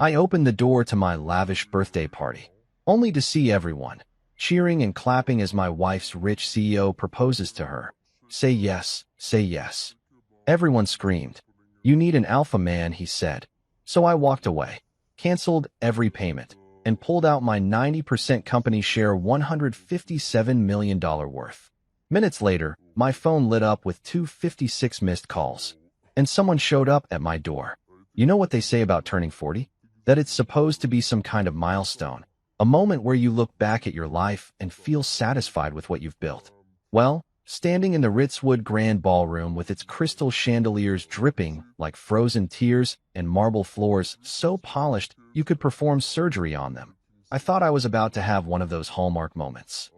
I opened the door to my lavish birthday party, only to see everyone cheering and clapping as my wife's rich CEO proposes to her. Say yes, say yes. Everyone screamed. You need an alpha man, he said. So I walked away, canceled every payment, and pulled out my 90% company share $157 million worth. Minutes later, my phone lit up with 256 missed calls, and someone showed up at my door. You know what they say about turning 40? That it's supposed to be some kind of milestone, a moment where you look back at your life and feel satisfied with what you've built. Well, standing in the Ritzwood Grand Ballroom with its crystal chandeliers dripping like frozen tears and marble floors so polished you could perform surgery on them, I thought I was about to have one of those hallmark moments.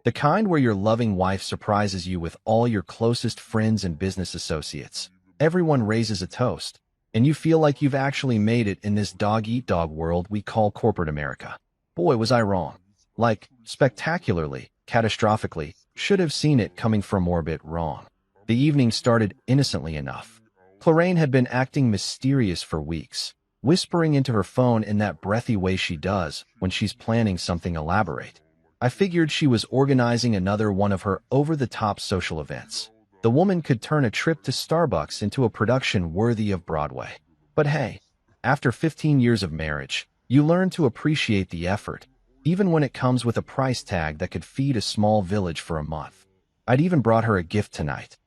The kind where your loving wife surprises you with all your closest friends and business associates. Everyone raises a toast, and you feel like you've actually made it in this dog-eat-dog world we call corporate America. Boy, was I wrong. Like, spectacularly, catastrophically, should have seen it coming from orbit wrong. The evening started innocently enough. Clarraine had been acting mysterious for weeks, whispering into her phone in that breathy way she does when she's planning something elaborate. I figured she was organizing another one of her over-the-top social events. The woman could turn a trip to Starbucks into a production worthy of Broadway. But hey, after 15 years of marriage, you learn to appreciate the effort, even when it comes with a price tag that could feed a small village for a month. I'd even brought her a gift tonight.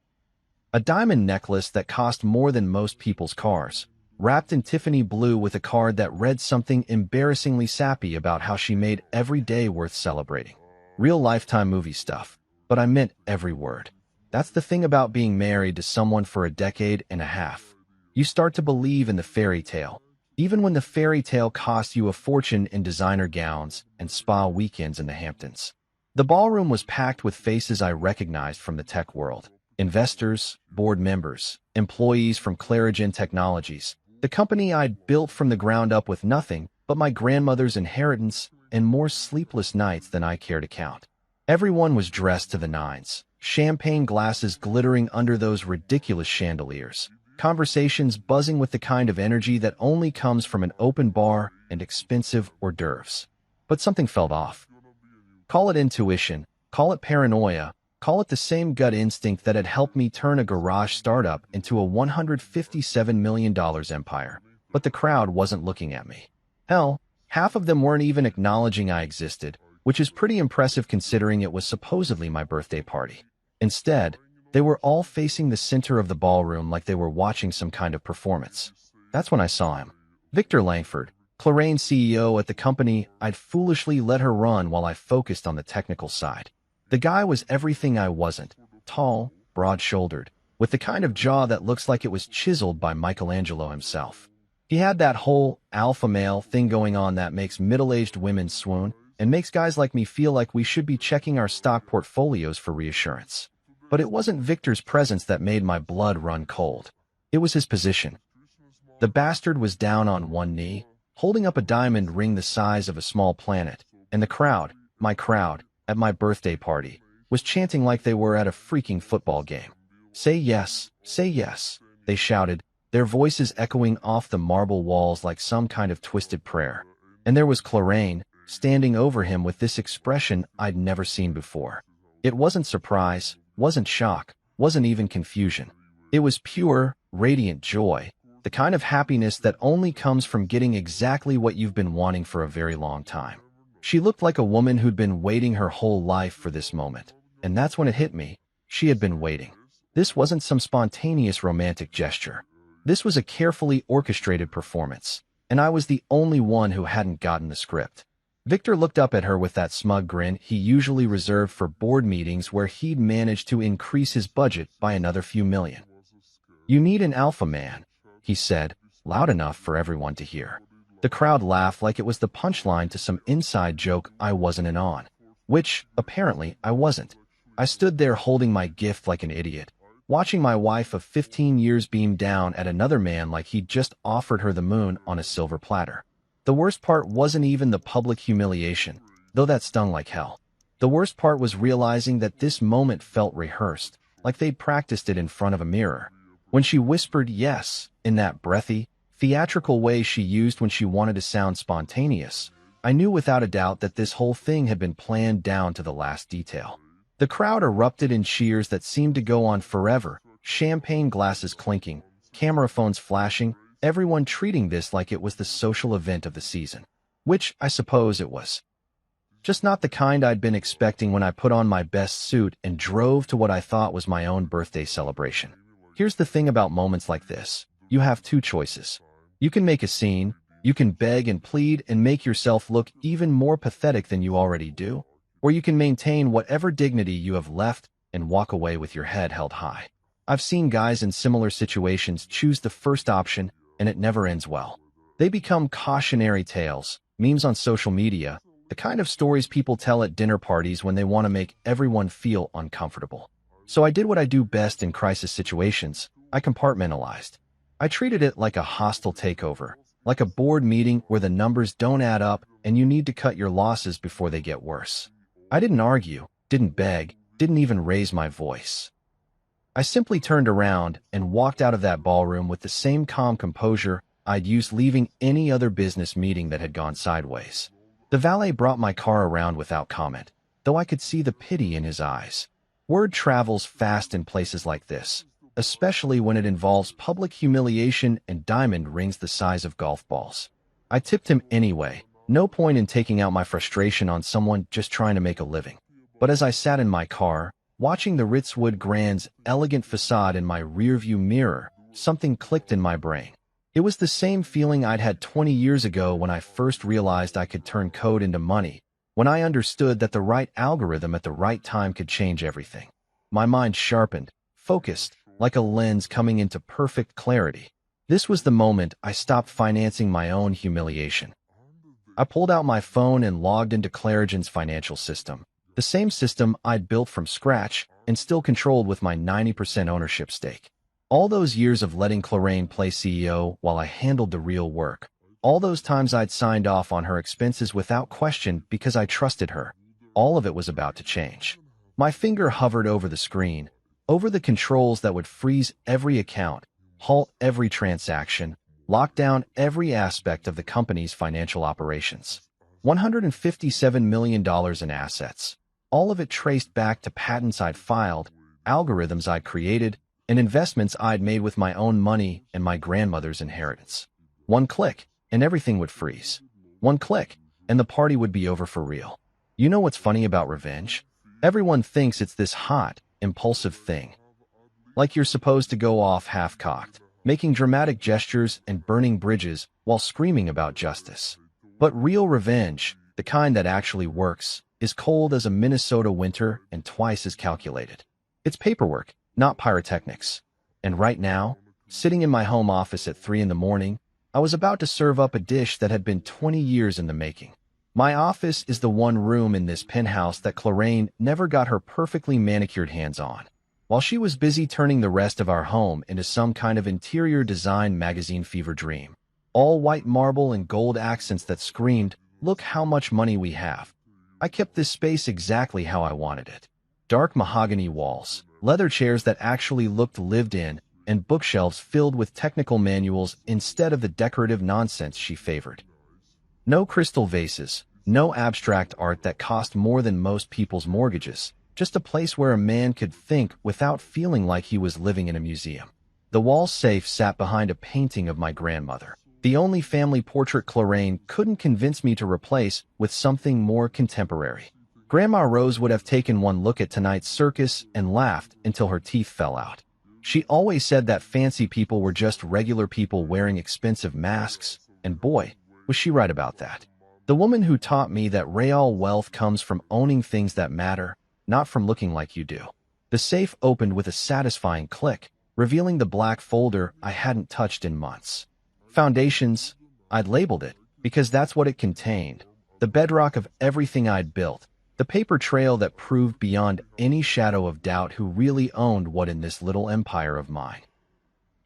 A diamond necklace that cost more than most people's cars, wrapped in Tiffany blue with a card that read something embarrassingly sappy about how she made every day worth celebrating. Real Lifetime movie stuff, but I meant every word. That's the thing about being married to someone for a decade and a half. You start to believe in the fairy tale, even when the fairy tale costs you a fortune in designer gowns and spa weekends in the Hamptons. The ballroom was packed with faces I recognized from the tech world. Investors, board members, employees from Clarigen Technologies, the company I'd built from the ground up with nothing but my grandmother's inheritance and more sleepless nights than I care to count. Everyone was dressed to the nines, champagne glasses glittering under those ridiculous chandeliers, conversations buzzing with the kind of energy that only comes from an open bar and expensive hors d'oeuvres. But something felt off. Call it intuition, call it paranoia, call it the same gut instinct that had helped me turn a garage startup into a $157 million empire. But the crowd wasn't looking at me. Hell, half of them weren't even acknowledging I existed, which is pretty impressive considering it was supposedly my birthday party. Instead, they were all facing the center of the ballroom like they were watching some kind of performance. That's when I saw him. Victor Langford, Clarraine CEO at the company I'd foolishly let her run while I focused on the technical side. The guy was everything I wasn't. Tall, broad-shouldered, with the kind of jaw that looks like it was chiseled by Michelangelo himself. He had that whole alpha male thing going on that makes middle-aged women swoon and makes guys like me feel like we should be checking our stock portfolios for reassurance. But it wasn't Victor's presence that made my blood run cold. It was his position. The bastard was down on one knee, holding up a diamond ring the size of a small planet, and the crowd, my crowd, at my birthday party, was chanting like they were at a freaking football game. Say yes, they shouted, their voices echoing off the marble walls like some kind of twisted prayer. And there was Clarraine, standing over him with this expression I'd never seen before. It wasn't surprise, wasn't shock, wasn't even confusion. It was pure, radiant joy, the kind of happiness that only comes from getting exactly what you've been wanting for a very long time. She looked like a woman who'd been waiting her whole life for this moment. And that's when it hit me. She had been waiting. This wasn't some spontaneous romantic gesture. This was a carefully orchestrated performance. And I was the only one who hadn't gotten the script. Victor looked up at her with that smug grin he usually reserved for board meetings where he'd managed to increase his budget by another few million. You need an alpha man, he said, loud enough for everyone to hear. The crowd laughed like it was the punchline to some inside joke I wasn't in on. Which, apparently, I wasn't. I stood there holding my gift like an idiot, watching my wife of 15 years beam down at another man like he'd just offered her the moon on a silver platter. The worst part wasn't even the public humiliation, though that stung like hell. The worst part was realizing that this moment felt rehearsed, like they'd practiced it in front of a mirror. When she whispered yes, in that breathy, theatrical way she used when she wanted to sound spontaneous. I knew without a doubt that this whole thing had been planned down to the last detail. The crowd erupted in cheers that seemed to go on forever, champagne glasses clinking, camera phones flashing, everyone treating this like it was the social event of the season. Which, I suppose it was. Just not the kind I'd been expecting when I put on my best suit and drove to what I thought was my own birthday celebration. Here's the thing about moments like this. You have two choices. You can make a scene, you can beg and plead and make yourself look even more pathetic than you already do, or you can maintain whatever dignity you have left and walk away with your head held high. I've seen guys in similar situations choose the first option, and it never ends well. They become cautionary tales, memes on social media, the kind of stories people tell at dinner parties when they want to make everyone feel uncomfortable. So I did what I do best in crisis situations. I compartmentalized. I treated it like a hostile takeover, like a board meeting where the numbers don't add up and you need to cut your losses before they get worse. I didn't argue, didn't beg, didn't even raise my voice. I simply turned around and walked out of that ballroom with the same calm composure I'd used leaving any other business meeting that had gone sideways. The valet brought my car around without comment, though I could see the pity in his eyes. Word travels fast in places like this, especially when it involves public humiliation and diamond rings the size of golf balls. I tipped him anyway. No point in taking out my frustration on someone just trying to make a living. But as I sat in my car, watching the Ritzwood Grand's elegant facade in my rearview mirror, something clicked in my brain. It was the same feeling I'd had 20 years ago when I first realized I could turn code into money, when I understood that the right algorithm at the right time could change everything. My mind sharpened, focused, like a lens coming into perfect clarity. This was the moment I stopped financing my own humiliation. I pulled out my phone and logged into Clarigen's financial system, the same system I'd built from scratch and still controlled with my 90% ownership stake. All those years of letting Clarraine play CEO while I handled the real work. All those times I'd signed off on her expenses without question because I trusted her. All of it was about to change. My finger hovered over the screen, over the controls that would freeze every account, halt every transaction, lock down every aspect of the company's financial operations. $157 million in assets. All of it traced back to patents I'd filed, algorithms I'd created, and investments I'd made with my own money and my grandmother's inheritance. One click, and everything would freeze. One click, and the party would be over for real. You know what's funny about revenge? Everyone thinks it's this hot, impulsive thing. Like you're supposed to go off half-cocked, making dramatic gestures and burning bridges while screaming about justice. But real revenge, the kind that actually works, is cold as a Minnesota winter and twice as calculated. It's paperwork, not pyrotechnics. And right now, sitting in my home office at 3 in the morning, I was about to serve up a dish that had been 20 years in the making. My office is the one room in this penthouse that Clarraine never got her perfectly manicured hands on. While she was busy turning the rest of our home into some kind of interior design magazine fever dream. All white marble and gold accents that screamed, "Look how much money we have." I kept this space exactly how I wanted it. Dark mahogany walls, leather chairs that actually looked lived in, and bookshelves filled with technical manuals instead of the decorative nonsense she favored. No crystal vases, no abstract art that cost more than most people's mortgages, just a place where a man could think without feeling like he was living in a museum. The wall safe sat behind a painting of my grandmother, the only family portrait Clarraine couldn't convince me to replace with something more contemporary. Grandma Rose would have taken one look at tonight's circus and laughed until her teeth fell out. She always said that fancy people were just regular people wearing expensive masks, and boy, was she right about that. The woman who taught me that real wealth comes from owning things that matter, not from looking like you do. The safe opened with a satisfying click, revealing the black folder I hadn't touched in months. Foundations, I'd labeled it, because that's what it contained. The bedrock of everything I'd built. The paper trail that proved beyond any shadow of doubt who really owned what in this little empire of mine.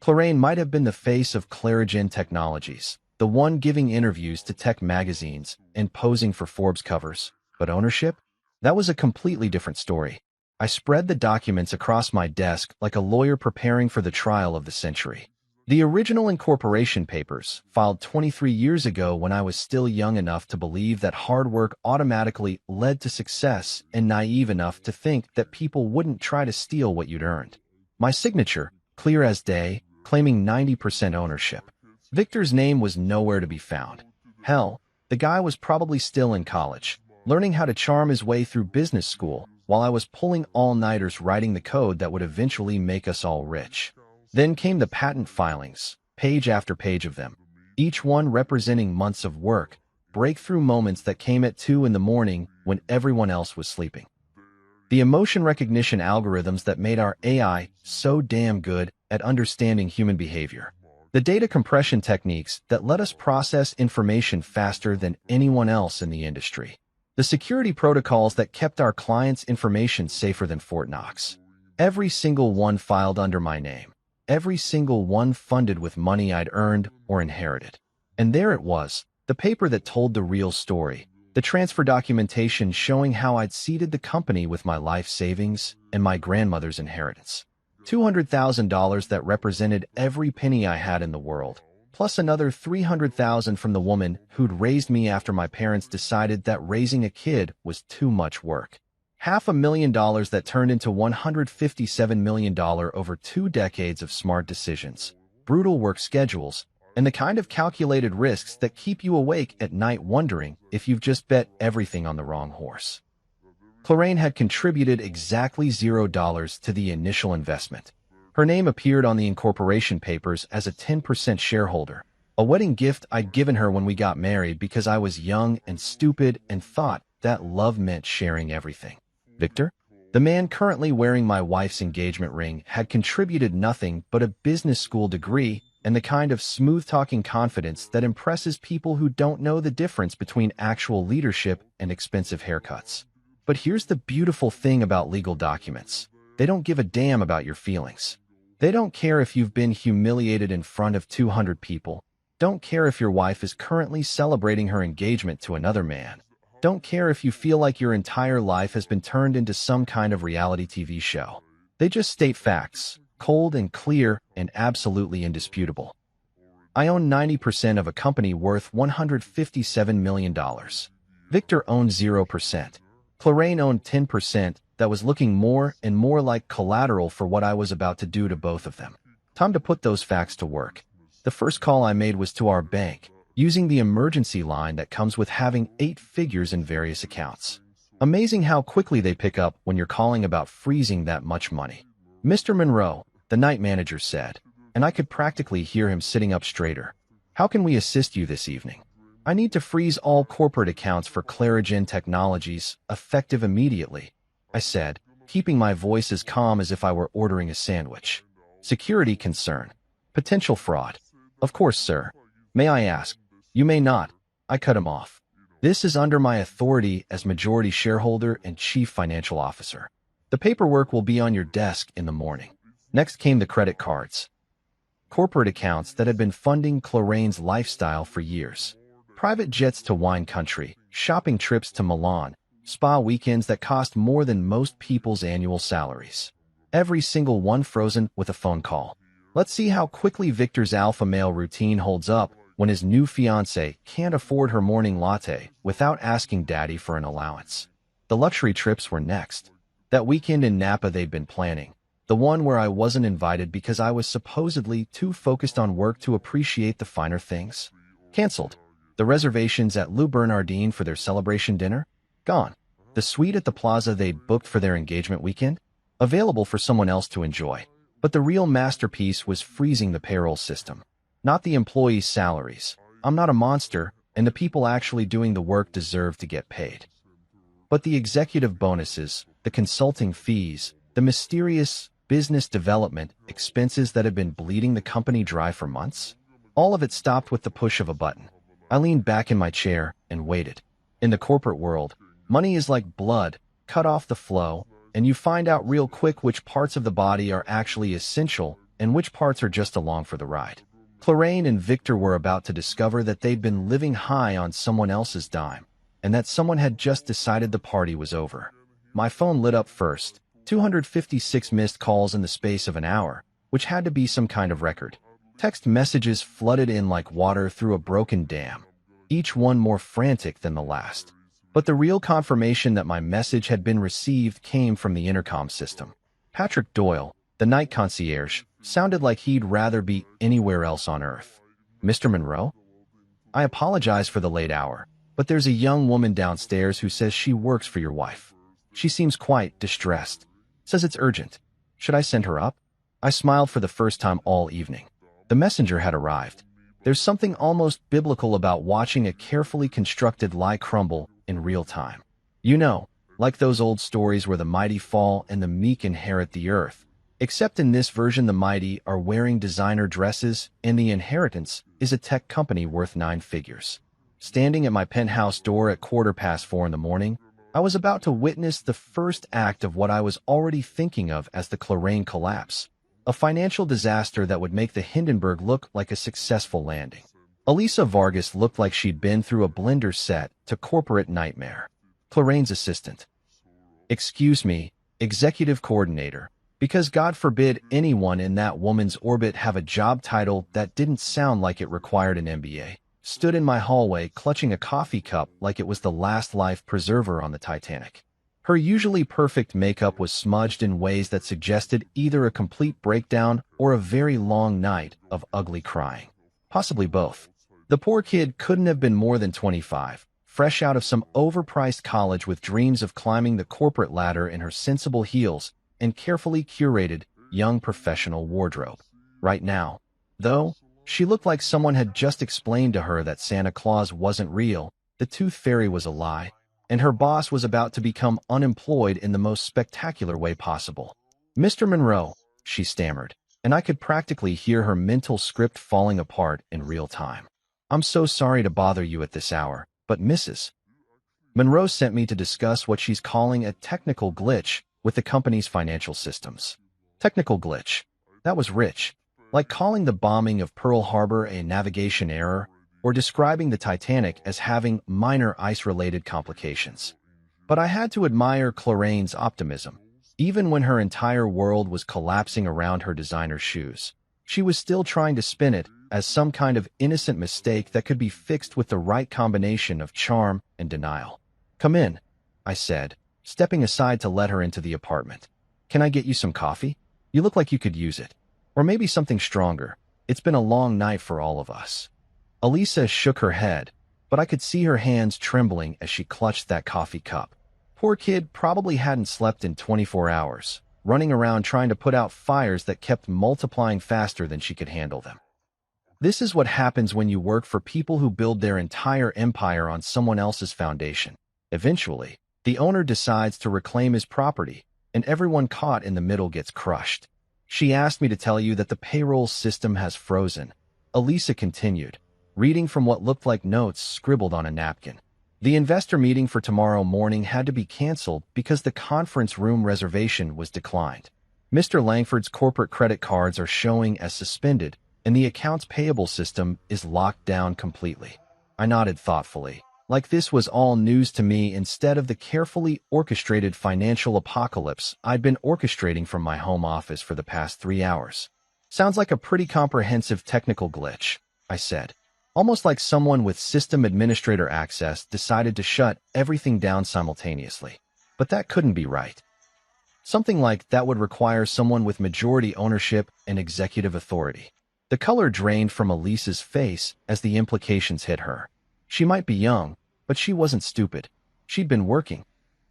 Clarraine might have been the face of Clarigen Technologies, the one giving interviews to tech magazines and posing for Forbes covers, but ownership? That was a completely different story. I spread the documents across my desk like a lawyer preparing for the trial of the century. The original incorporation papers, filed 23 years ago when I was still young enough to believe that hard work automatically led to success and naive enough to think that people wouldn't try to steal what you'd earned. My signature, clear as day, claiming 90% ownership. Victor's name was nowhere to be found. Hell, the guy was probably still in college, learning how to charm his way through business school, while I was pulling all-nighters writing the code that would eventually make us all rich. Then came the patent filings, page after page of them, each one representing months of work, breakthrough moments that came at 2 in the morning when everyone else was sleeping. The emotion recognition algorithms that made our AI so damn good at understanding human behavior. The data compression techniques that let us process information faster than anyone else in the industry. The security protocols that kept our clients' information safer than Fort Knox. Every single one filed under my name. Every single one funded with money I'd earned or inherited. And there it was, the paper that told the real story, the transfer documentation showing how I'd seeded the company with my life savings and my grandmother's inheritance. $200,000 that represented every penny I had in the world, plus another $300,000 from the woman who'd raised me after my parents decided that raising a kid was too much work. $500,000 that turned into $157 million over 2 decades of smart decisions, brutal work schedules, and the kind of calculated risks that keep you awake at night wondering if you've just bet everything on the wrong horse. Clarraine had contributed exactly $0 to the initial investment. Her name appeared on the incorporation papers as a 10% shareholder, a wedding gift I'd given her when we got married because I was young and stupid and thought that love meant sharing everything. Victor, the man currently wearing my wife's engagement ring, had contributed nothing but a business school degree and the kind of smooth-talking confidence that impresses people who don't know the difference between actual leadership and expensive haircuts. But here's the beautiful thing about legal documents. They don't give a damn about your feelings. They don't care if you've been humiliated in front of 200 people. Don't care if your wife is currently celebrating her engagement to another man. Don't care if you feel like your entire life has been turned into some kind of reality TV show. They just state facts, cold and clear and absolutely indisputable. I own 90% of a company worth $157 million. Victor owned 0%. Clarraine owned 10% that was looking more and more like collateral for what I was about to do to both of them. Time to put those facts to work. The first call I made was to our bank, using the emergency line that comes with having 8 figures in various accounts. Amazing how quickly they pick up when you're calling about freezing that much money. Mr. Monroe, the night manager said, and I could practically hear him sitting up straighter. How can we assist you this evening? I need to freeze all corporate accounts for Clarigen Technologies, effective immediately, I said, keeping my voice as calm as if I were ordering a sandwich. Security concern. Potential fraud. Of course, sir. May I ask? You may not. I cut him off. This is under my authority as majority shareholder and chief financial officer. The paperwork will be on your desk in the morning. Next came the credit cards. Corporate accounts that had been funding Clarraine's lifestyle for years. Private jets to wine country, shopping trips to Milan, spa weekends that cost more than most people's annual salaries. Every single one frozen with a phone call. Let's see how quickly Victor's alpha male routine holds up when his new fiancée can't afford her morning latte without asking daddy for an allowance. The luxury trips were next. That weekend in Napa they'd been planning. The one where I wasn't invited because I was supposedly too focused on work to appreciate the finer things. Cancelled. The reservations at Le Bernardin for their celebration dinner? Gone. The suite at the plaza they'd booked for their engagement weekend? Available for someone else to enjoy. But the real masterpiece was freezing the payroll system. Not the employees' salaries. I'm not a monster, and the people actually doing the work deserve to get paid. But the executive bonuses, the consulting fees, the mysterious business development expenses that had been bleeding the company dry for months, all of it stopped with the push of a button. I leaned back in my chair and waited. In the corporate world, money is like blood, cut off the flow, and you find out real quick which parts of the body are actually essential and which parts are just along for the ride. Clarraine and Victor were about to discover that they'd been living high on someone else's dime, and that someone had just decided the party was over. My phone lit up first, 256 missed calls in the space of an hour, which had to be some kind of record. Text messages flooded in like water through a broken dam, each one more frantic than the last. But the real confirmation that my message had been received came from the intercom system. Patrick Doyle, the night concierge, sounded like he'd rather be anywhere else on Earth. Mr. Monroe? I apologize for the late hour, but there's a young woman downstairs who says she works for your wife. She seems quite distressed. Says it's urgent. Should I send her up? I smiled for the first time all evening. The messenger had arrived. There's something almost biblical about watching a carefully constructed lie crumble in real time. You know, like those old stories where the mighty fall and the meek inherit the earth. Except in this version, the mighty are wearing designer dresses, and the inheritance is a tech company worth 9 figures. Standing at my penthouse door at 4:15 in the morning, I was about to witness the first act of what I was already thinking of as the Clarain collapse, a financial disaster that would make the Hindenburg look like a successful landing. Elisa Vargas looked like she'd been through a blender set to corporate nightmare. Clarain's assistant. Excuse me, executive coordinator. Because God forbid anyone in that woman's orbit have a job title that didn't sound like it required an MBA, stood in my hallway clutching a coffee cup like it was the last life preserver on the Titanic. Her usually perfect makeup was smudged in ways that suggested either a complete breakdown or a very long night of ugly crying. Possibly both. The poor kid couldn't have been more than 25, fresh out of some overpriced college with dreams of climbing the corporate ladder in her sensible heels and carefully curated young professional wardrobe. Right now, though, she looked like someone had just explained to her that Santa Claus wasn't real, the tooth fairy was a lie, and her boss was about to become unemployed in the most spectacular way possible. Mr. Monroe, she stammered, and I could practically hear her mental script falling apart in real time. I'm so sorry to bother you at this hour, but Mrs. Monroe sent me to discuss what she's calling a technical glitch with the company's financial systems. Technical glitch. That was rich. Like calling the bombing of Pearl Harbor a navigation error, or describing the Titanic as having minor ice-related complications. But I had to admire Clarain's optimism. Even when her entire world was collapsing around her designer shoes, she was still trying to spin it as some kind of innocent mistake that could be fixed with the right combination of charm and denial. Come in, I said, stepping aside to let her into the apartment. Can I get you some coffee? You look like you could use it. Or maybe something stronger. It's been a long night for all of us. Elisa shook her head, but I could see her hands trembling as she clutched that coffee cup. Poor kid probably hadn't slept in 24 hours, running around trying to put out fires that kept multiplying faster than she could handle them. This is what happens when you work for people who build their entire empire on someone else's foundation. Eventually, the owner decides to reclaim his property, and everyone caught in the middle gets crushed. She asked me to tell you that the payroll system has frozen. Elisa continued, reading from what looked like notes scribbled on a napkin. The investor meeting for tomorrow morning had to be canceled because the conference room reservation was declined. Mr. Langford's corporate credit cards are showing as suspended, and the accounts payable system is locked down completely. I nodded thoughtfully, like this was all news to me instead of the carefully orchestrated financial apocalypse I'd been orchestrating from my home office for the past 3 hours. Sounds like a pretty comprehensive technical glitch, I said. Almost like someone with system administrator access decided to shut everything down simultaneously. But that couldn't be right. Something like that would require someone with majority ownership and executive authority. The color drained from Elisa's face as the implications hit her. She might be young, but she wasn't stupid. She'd been working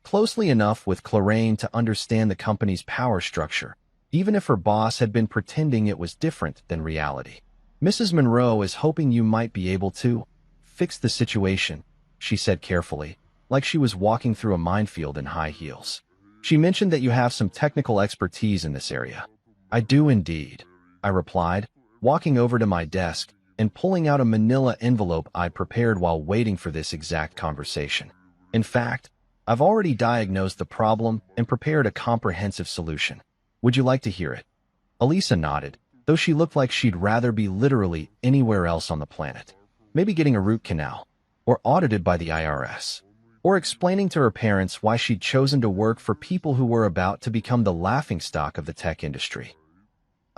closely enough with Clarain to understand the company's power structure, even if her boss had been pretending it was different than reality. Mrs. Monroe is hoping you might be able to fix the situation, she said carefully, like she was walking through a minefield in high heels. She mentioned that you have some technical expertise in this area. I do indeed, I replied, walking over to my desk and pulling out a manila envelope I'd prepared while waiting for this exact conversation. In fact, I've already diagnosed the problem and prepared a comprehensive solution. Would you like to hear it? Elisa nodded, though she looked like she'd rather be literally anywhere else on the planet. Maybe getting a root canal, or audited by the IRS, or explaining to her parents why she'd chosen to work for people who were about to become the laughingstock of the tech industry.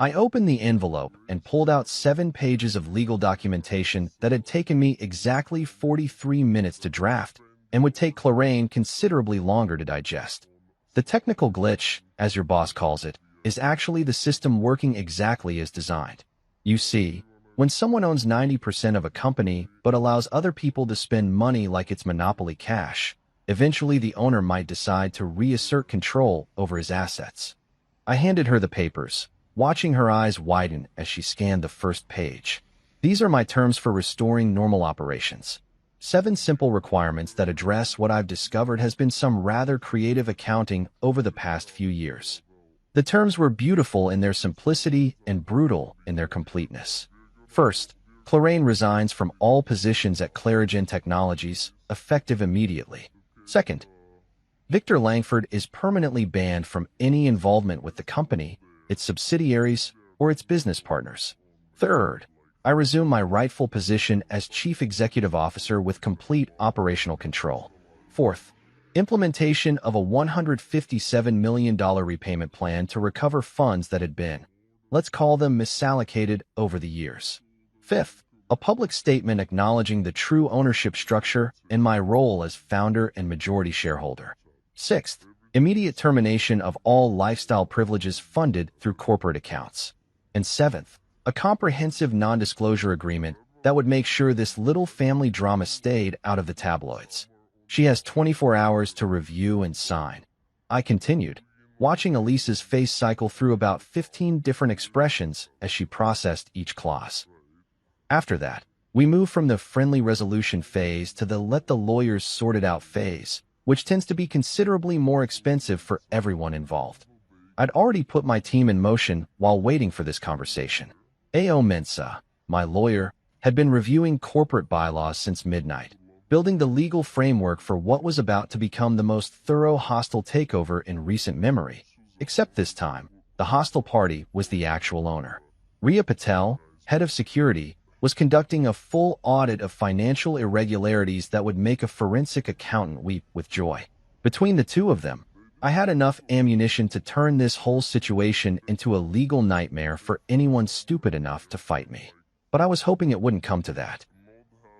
I opened the envelope and pulled out 7 pages of legal documentation that had taken me exactly 43 minutes to draft and would take Clarraine considerably longer to digest. The technical glitch, as your boss calls it, is actually the system working exactly as designed. You see, when someone owns 90% of a company but allows other people to spend money like it's monopoly cash, eventually the owner might decide to reassert control over his assets. I handed her the papers, watching her eyes widen as she scanned the first page. These are my terms for restoring normal operations. 7 simple requirements that address what I've discovered has been some rather creative accounting over the past few years. The terms were beautiful in their simplicity and brutal in their completeness. First, Clarraine resigns from all positions at Clarigen Technologies, effective immediately. Second, Victor Langford is permanently banned from any involvement with the company, its subsidiaries, or its business partners. Third, I resume my rightful position as Chief Executive Officer with complete operational control. Fourth, implementation of a $157 million repayment plan to recover funds that had been, let's call them, misallocated over the years. Fifth, a public statement acknowledging the true ownership structure and my role as founder and majority shareholder. Sixth, immediate termination of all lifestyle privileges funded through corporate accounts. And seventh, a comprehensive non-disclosure agreement that would make sure this little family drama stayed out of the tabloids. She has 24 hours to review and sign. I continued, watching Elisa's face cycle through about 15 different expressions as she processed each clause. After that, we move from the friendly resolution phase to the let the lawyers sort it out phase, which tends to be considerably more expensive for everyone involved. I'd already put my team in motion while waiting for this conversation. A.O. Mensah, my lawyer, had been reviewing corporate bylaws since midnight, building the legal framework for what was about to become the most thorough hostile takeover in recent memory. Except this time, the hostile party was the actual owner. Riya Patel, head of security, was conducting a full audit of financial irregularities that would make a forensic accountant weep with joy. Between the two of them, I had enough ammunition to turn this whole situation into a legal nightmare for anyone stupid enough to fight me. But I was hoping it wouldn't come to that.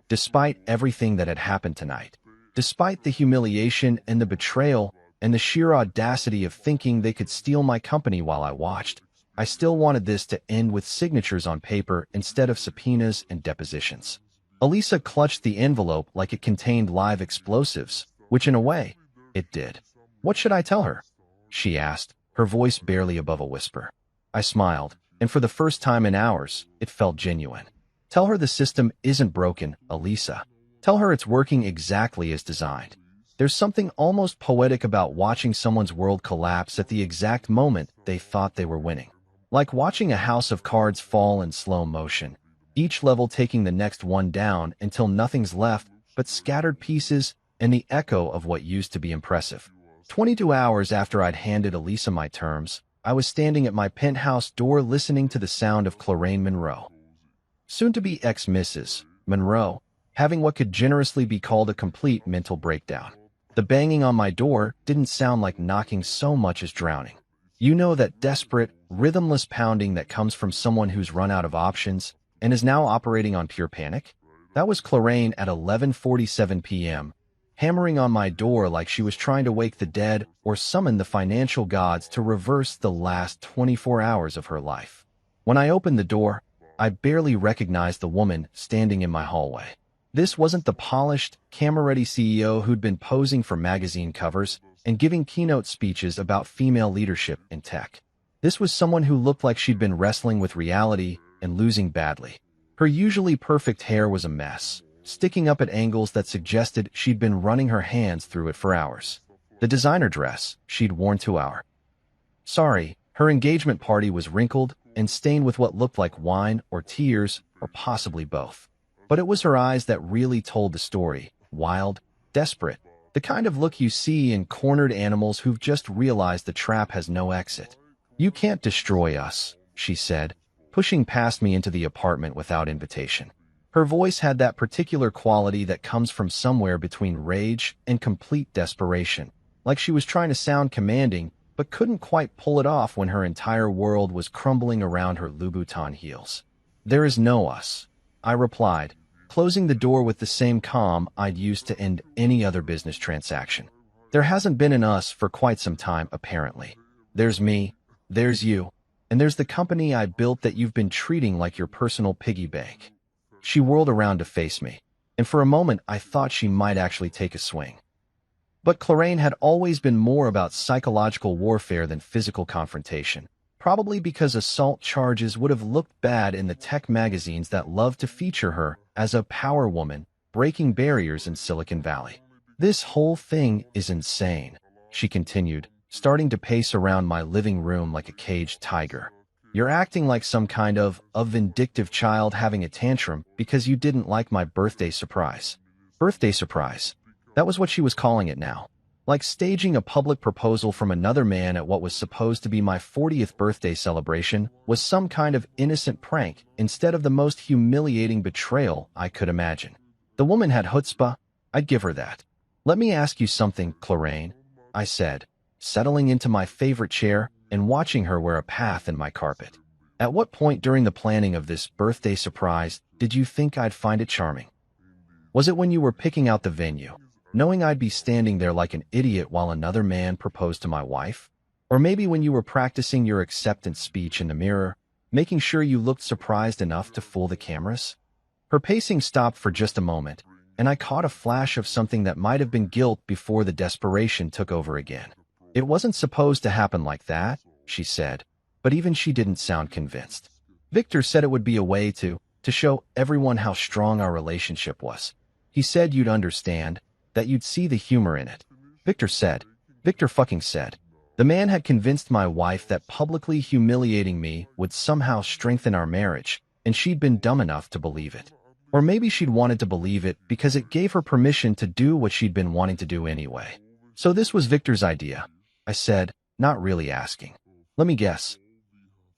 Despite everything that had happened tonight, despite the humiliation and the betrayal and the sheer audacity of thinking they could steal my company while I watched, I still wanted this to end with signatures on paper instead of subpoenas and depositions. Elisa clutched the envelope like it contained live explosives, which in a way, it did. What should I tell her? She asked, her voice barely above a whisper. I smiled, and for the first time in hours, it felt genuine. Tell her the system isn't broken, Elisa. Tell her it's working exactly as designed. There's something almost poetic about watching someone's world collapse at the exact moment they thought they were winning. Like watching a house of cards fall in slow motion, each level taking the next one down until nothing's left but scattered pieces and the echo of what used to be impressive. 22 hours after I'd handed Elisa my terms, I was standing at my penthouse door listening to the sound of Clarraine Monroe. Soon-to-be ex-Mrs. Monroe, having what could generously be called a complete mental breakdown. The banging on my door didn't sound like knocking so much as drowning. You know, that desperate, rhythmless pounding that comes from someone who's run out of options and is now operating on pure panic? That was Clarraine at 11:47 p.m., hammering on my door like she was trying to wake the dead or summon the financial gods to reverse the last 24 hours of her life. When I opened the door, I barely recognized the woman standing in my hallway. This wasn't the polished, camera-ready CEO who'd been posing for magazine covers and giving keynote speeches about female leadership in tech. This was someone who looked like she'd been wrestling with reality and losing badly. Her usually perfect hair was a mess, sticking up at angles that suggested she'd been running her hands through it for hours. The designer dress she'd worn to her engagement party was wrinkled and stained with what looked like wine or tears or possibly both. But it was her eyes that really told the story, wild, desperate, the kind of look you see in cornered animals who've just realized the trap has no exit. "You can't destroy us," she said, pushing past me into the apartment without invitation. Her voice had that particular quality that comes from somewhere between rage and complete desperation, like she was trying to sound commanding, but couldn't quite pull it off when her entire world was crumbling around her Louboutin heels. "There is no us," I replied, closing the door with the same calm I'd used to end any other business transaction. "There hasn't been an us for quite some time, apparently. There's me, there's you, and there's the company I built that you've been treating like your personal piggy bank." She whirled around to face me, and for a moment I thought she might actually take a swing. But Clarraine had always been more about psychological warfare than physical confrontation, probably because assault charges would have looked bad in the tech magazines that loved to feature her as a power woman breaking barriers in Silicon Valley. "This whole thing is insane," she continued, starting to pace around my living room like a caged tiger. "You're acting like some kind of a vindictive child having a tantrum because you didn't like my birthday surprise." Birthday surprise. That was what she was calling it now. Like staging a public proposal from another man at what was supposed to be my 40th birthday celebration was some kind of innocent prank instead of the most humiliating betrayal I could imagine. The woman had chutzpah, I'd give her that. "Let me ask you something, Clarraine," I said, settling into my favorite chair and watching her wear a path in my carpet. "At what point during the planning of this birthday surprise did you think I'd find it charming? Was it when you were picking out the venue, knowing I'd be standing there like an idiot while another man proposed to my wife? Or maybe when you were practicing your acceptance speech in the mirror, making sure you looked surprised enough to fool the cameras?" Her pacing stopped for just a moment, and I caught a flash of something that might have been guilt before the desperation took over again. "It wasn't supposed to happen like that," she said, but even she didn't sound convinced. "Victor said it would be a way to show everyone how strong our relationship was. He said you'd understand, that you'd see the humor in it." Victor said. Victor fucking said. The man had convinced my wife that publicly humiliating me would somehow strengthen our marriage, and she'd been dumb enough to believe it. Or maybe she'd wanted to believe it because it gave her permission to do what she'd been wanting to do anyway. "So this was Victor's idea," I said, not really asking. "Let me guess.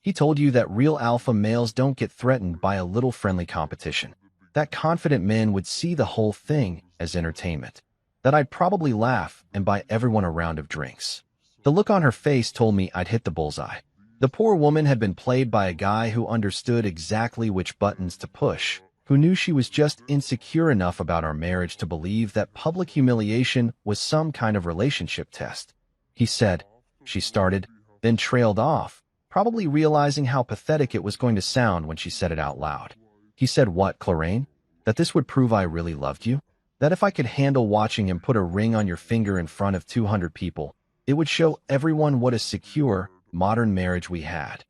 He told you that real alpha males don't get threatened by a little friendly competition, that confident men would see the whole thing as entertainment, that I'd probably laugh and buy everyone a round of drinks." The look on her face told me I'd hit the bullseye. The poor woman had been played by a guy who understood exactly which buttons to push, who knew she was just insecure enough about our marriage to believe that public humiliation was some kind of relationship test. "He said," she started, then trailed off, probably realizing how pathetic it was going to sound when she said it out loud. "He said what, Clarraine? That this would prove I really loved you? That if I could handle watching him put a ring on your finger in front of 200 people, it would show everyone what a secure, modern marriage we had?"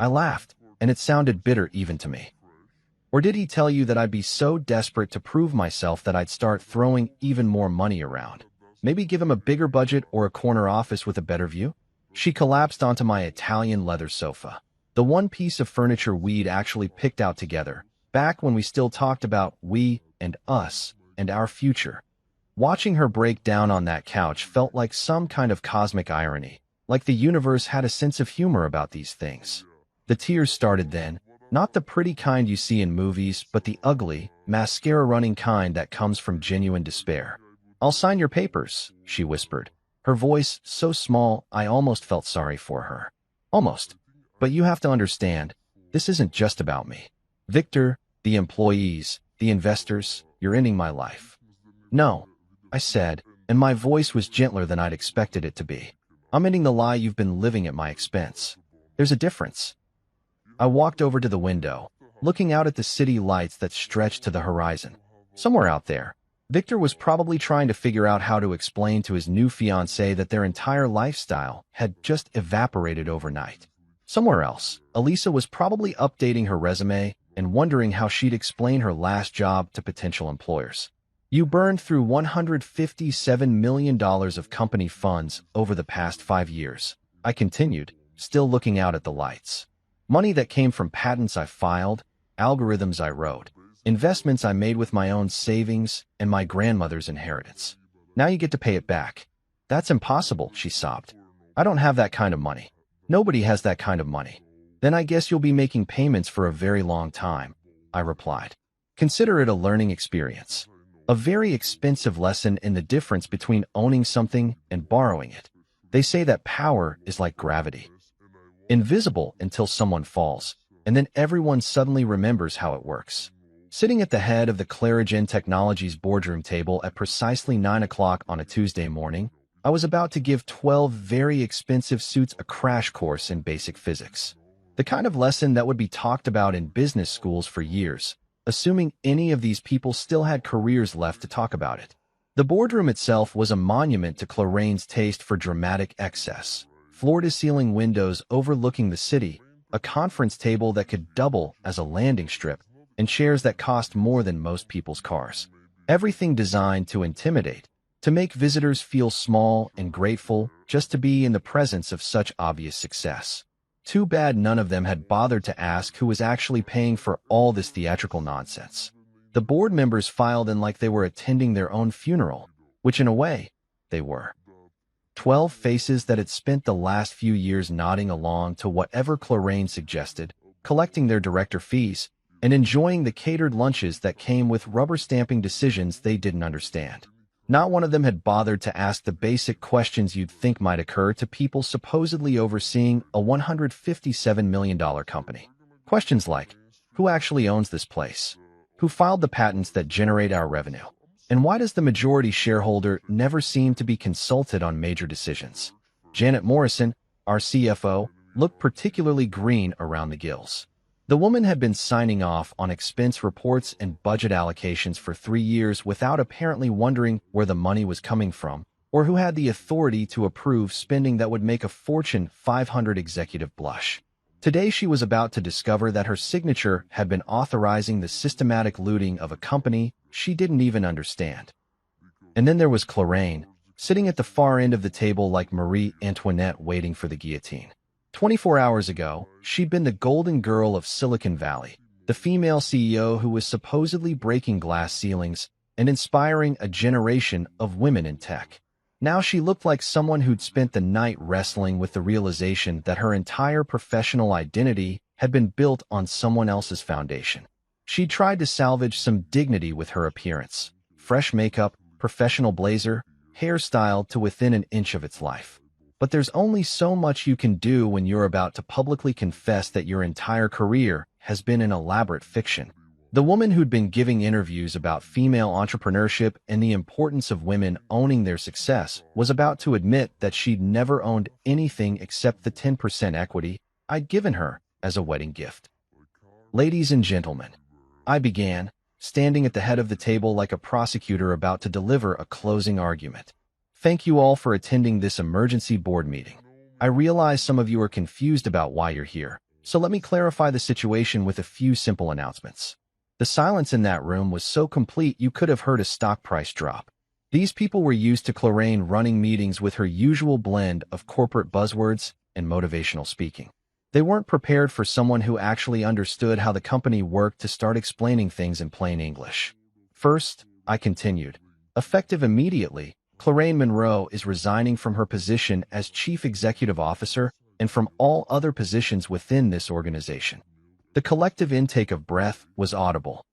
I laughed, and it sounded bitter even to me. "Or did he tell you that I'd be so desperate to prove myself that I'd start throwing even more money around? Maybe give him a bigger budget or a corner office with a better view?" She collapsed onto my Italian leather sofa, the one piece of furniture we'd actually picked out together, back when we still talked about we and us and our future. Watching her break down on that couch felt like some kind of cosmic irony, like the universe had a sense of humor about these things. The tears started then, not the pretty kind you see in movies, but the ugly, mascara-running kind that comes from genuine despair. "I'll sign your papers," she whispered, her voice so small I almost felt sorry for her. "Almost. But you have to understand, this isn't just about me. Victor, the employees, the investors, you're ending my life." "No," I said, and my voice was gentler than I'd expected it to be. "I'm ending the lie you've been living at my expense. There's a difference." I walked over to the window, looking out at the city lights that stretched to the horizon. Somewhere out there, Victor was probably trying to figure out how to explain to his new fiancée that their entire lifestyle had just evaporated overnight. Somewhere else, Elisa was probably updating her resume and wondering how she'd explain her last job to potential employers. "You burned through $157 million of company funds over the past 5 years," I continued, still looking out at the lights. "Money that came from patents I filed, algorithms I wrote, investments I made with my own savings, and my grandmother's inheritance. Now you get to pay it back." "That's impossible," she sobbed. "I don't have that kind of money. Nobody has that kind of money." "Then I guess you'll be making payments for a very long time," I replied. "Consider it a learning experience. A very expensive lesson in the difference between owning something and borrowing it." They say that power is like gravity, invisible until someone falls, and then everyone suddenly remembers how it works. Sitting at the head of the Clarigen Technologies boardroom table at precisely 9 o'clock on a Tuesday morning, I was about to give 12 very expensive suits a crash course in basic physics. The kind of lesson that would be talked about in business schools for years, assuming any of these people still had careers left to talk about it. The boardroom itself was a monument to Cloraine's taste for dramatic excess. Floor-to-ceiling windows overlooking the city, a conference table that could double as a landing strip, and chairs that cost more than most people's cars. Everything designed to intimidate, to make visitors feel small and grateful just to be in the presence of such obvious success. Too bad none of them had bothered to ask who was actually paying for all this theatrical nonsense. The board members filed in like they were attending their own funeral, which in a way, they were. 12 faces that had spent the last few years nodding along to whatever Cloraine suggested, collecting their director fees, and enjoying the catered lunches that came with rubber-stamping decisions they didn't understand. Not one of them had bothered to ask the basic questions you'd think might occur to people supposedly overseeing a $157 million company. Questions like, who actually owns this place? Who filed the patents that generate our revenue? And why does the majority shareholder never seem to be consulted on major decisions? Janet Morrison, our CFO, looked particularly green around the gills. The woman had been signing off on expense reports and budget allocations for 3 years without apparently wondering where the money was coming from or who had the authority to approve spending that would make a Fortune 500 executive blush. Today she was about to discover that her signature had been authorizing the systematic looting of a company she didn't even understand. And then there was Cloraine, sitting at the far end of the table like Marie Antoinette waiting for the guillotine. 24 hours ago, she'd been the golden girl of Silicon Valley, the female CEO who was supposedly breaking glass ceilings and inspiring a generation of women in tech. Now she looked like someone who'd spent the night wrestling with the realization that her entire professional identity had been built on someone else's foundation. She'd tried to salvage some dignity with her appearance. Fresh makeup, professional blazer, hairstyle to within an inch of its life. But there's only so much you can do when you're about to publicly confess that your entire career has been an elaborate fiction. The woman who'd been giving interviews about female entrepreneurship and the importance of women owning their success was about to admit that she'd never owned anything except the 10% equity I'd given her as a wedding gift. Ladies and gentlemen, I began, standing at the head of the table like a prosecutor about to deliver a closing argument. Thank you all for attending this emergency board meeting. I realize some of you are confused about why you're here, so let me clarify the situation with a few simple announcements. The silence in that room was so complete you could have heard a stock price drop. These people were used to Cloraine running meetings with her usual blend of corporate buzzwords and motivational speaking. They weren't prepared for someone who actually understood how the company worked to start explaining things in plain English. First, I continued, effective immediately, Cloraine Monroe is resigning from her position as Chief Executive Officer and from all other positions within this organization. The collective intake of breath was audible.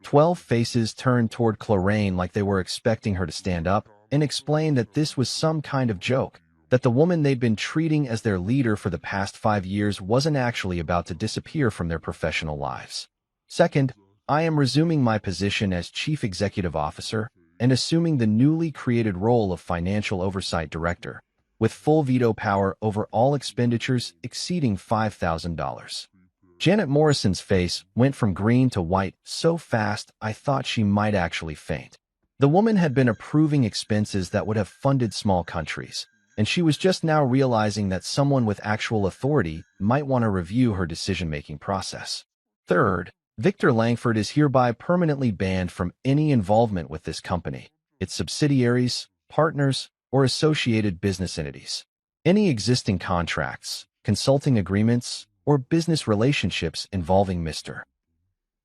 12 faces turned toward Cloraine like they were expecting her to stand up and explain that this was some kind of joke, that the woman they'd been treating as their leader for the past 5 years wasn't actually about to disappear from their professional lives. Second, I am resuming my position as Chief Executive Officer and assuming the newly created role of Financial Oversight Director, with full veto power over all expenditures exceeding $5,000. Janet Morrison's face went from green to white so fast I thought she might actually faint. The woman had been approving expenses that would have funded small countries, and she was just now realizing that someone with actual authority might want to review her decision-making process. Third, Victor Langford is hereby permanently banned from any involvement with this company, its subsidiaries, partners, or associated business entities. Any existing contracts, consulting agreements, or business relationships involving Mr.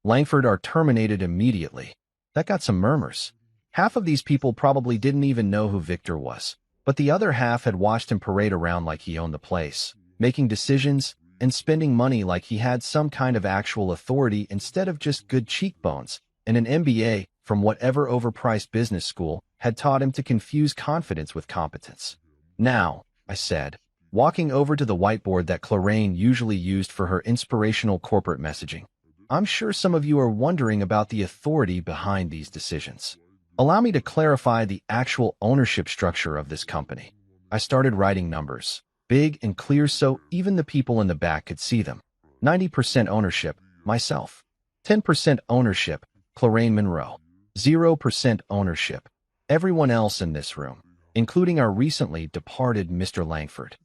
Langford are terminated immediately. That got some murmurs. Half of these people probably didn't even know who Victor was, but the other half had watched him parade around like he owned the place, making decisions and spending money like he had some kind of actual authority instead of just good cheekbones, and an MBA from whatever overpriced business school had taught him to confuse confidence with competence. Now, I said, walking over to the whiteboard that Clarraine usually used for her inspirational corporate messaging. I'm sure some of you are wondering about the authority behind these decisions. Allow me to clarify the actual ownership structure of this company. I started writing numbers, big and clear so even the people in the back could see them. 90% ownership, myself. 10% ownership, Clarraine Monroe. 0% ownership, everyone else in this room, including our recently departed Mr. Langford.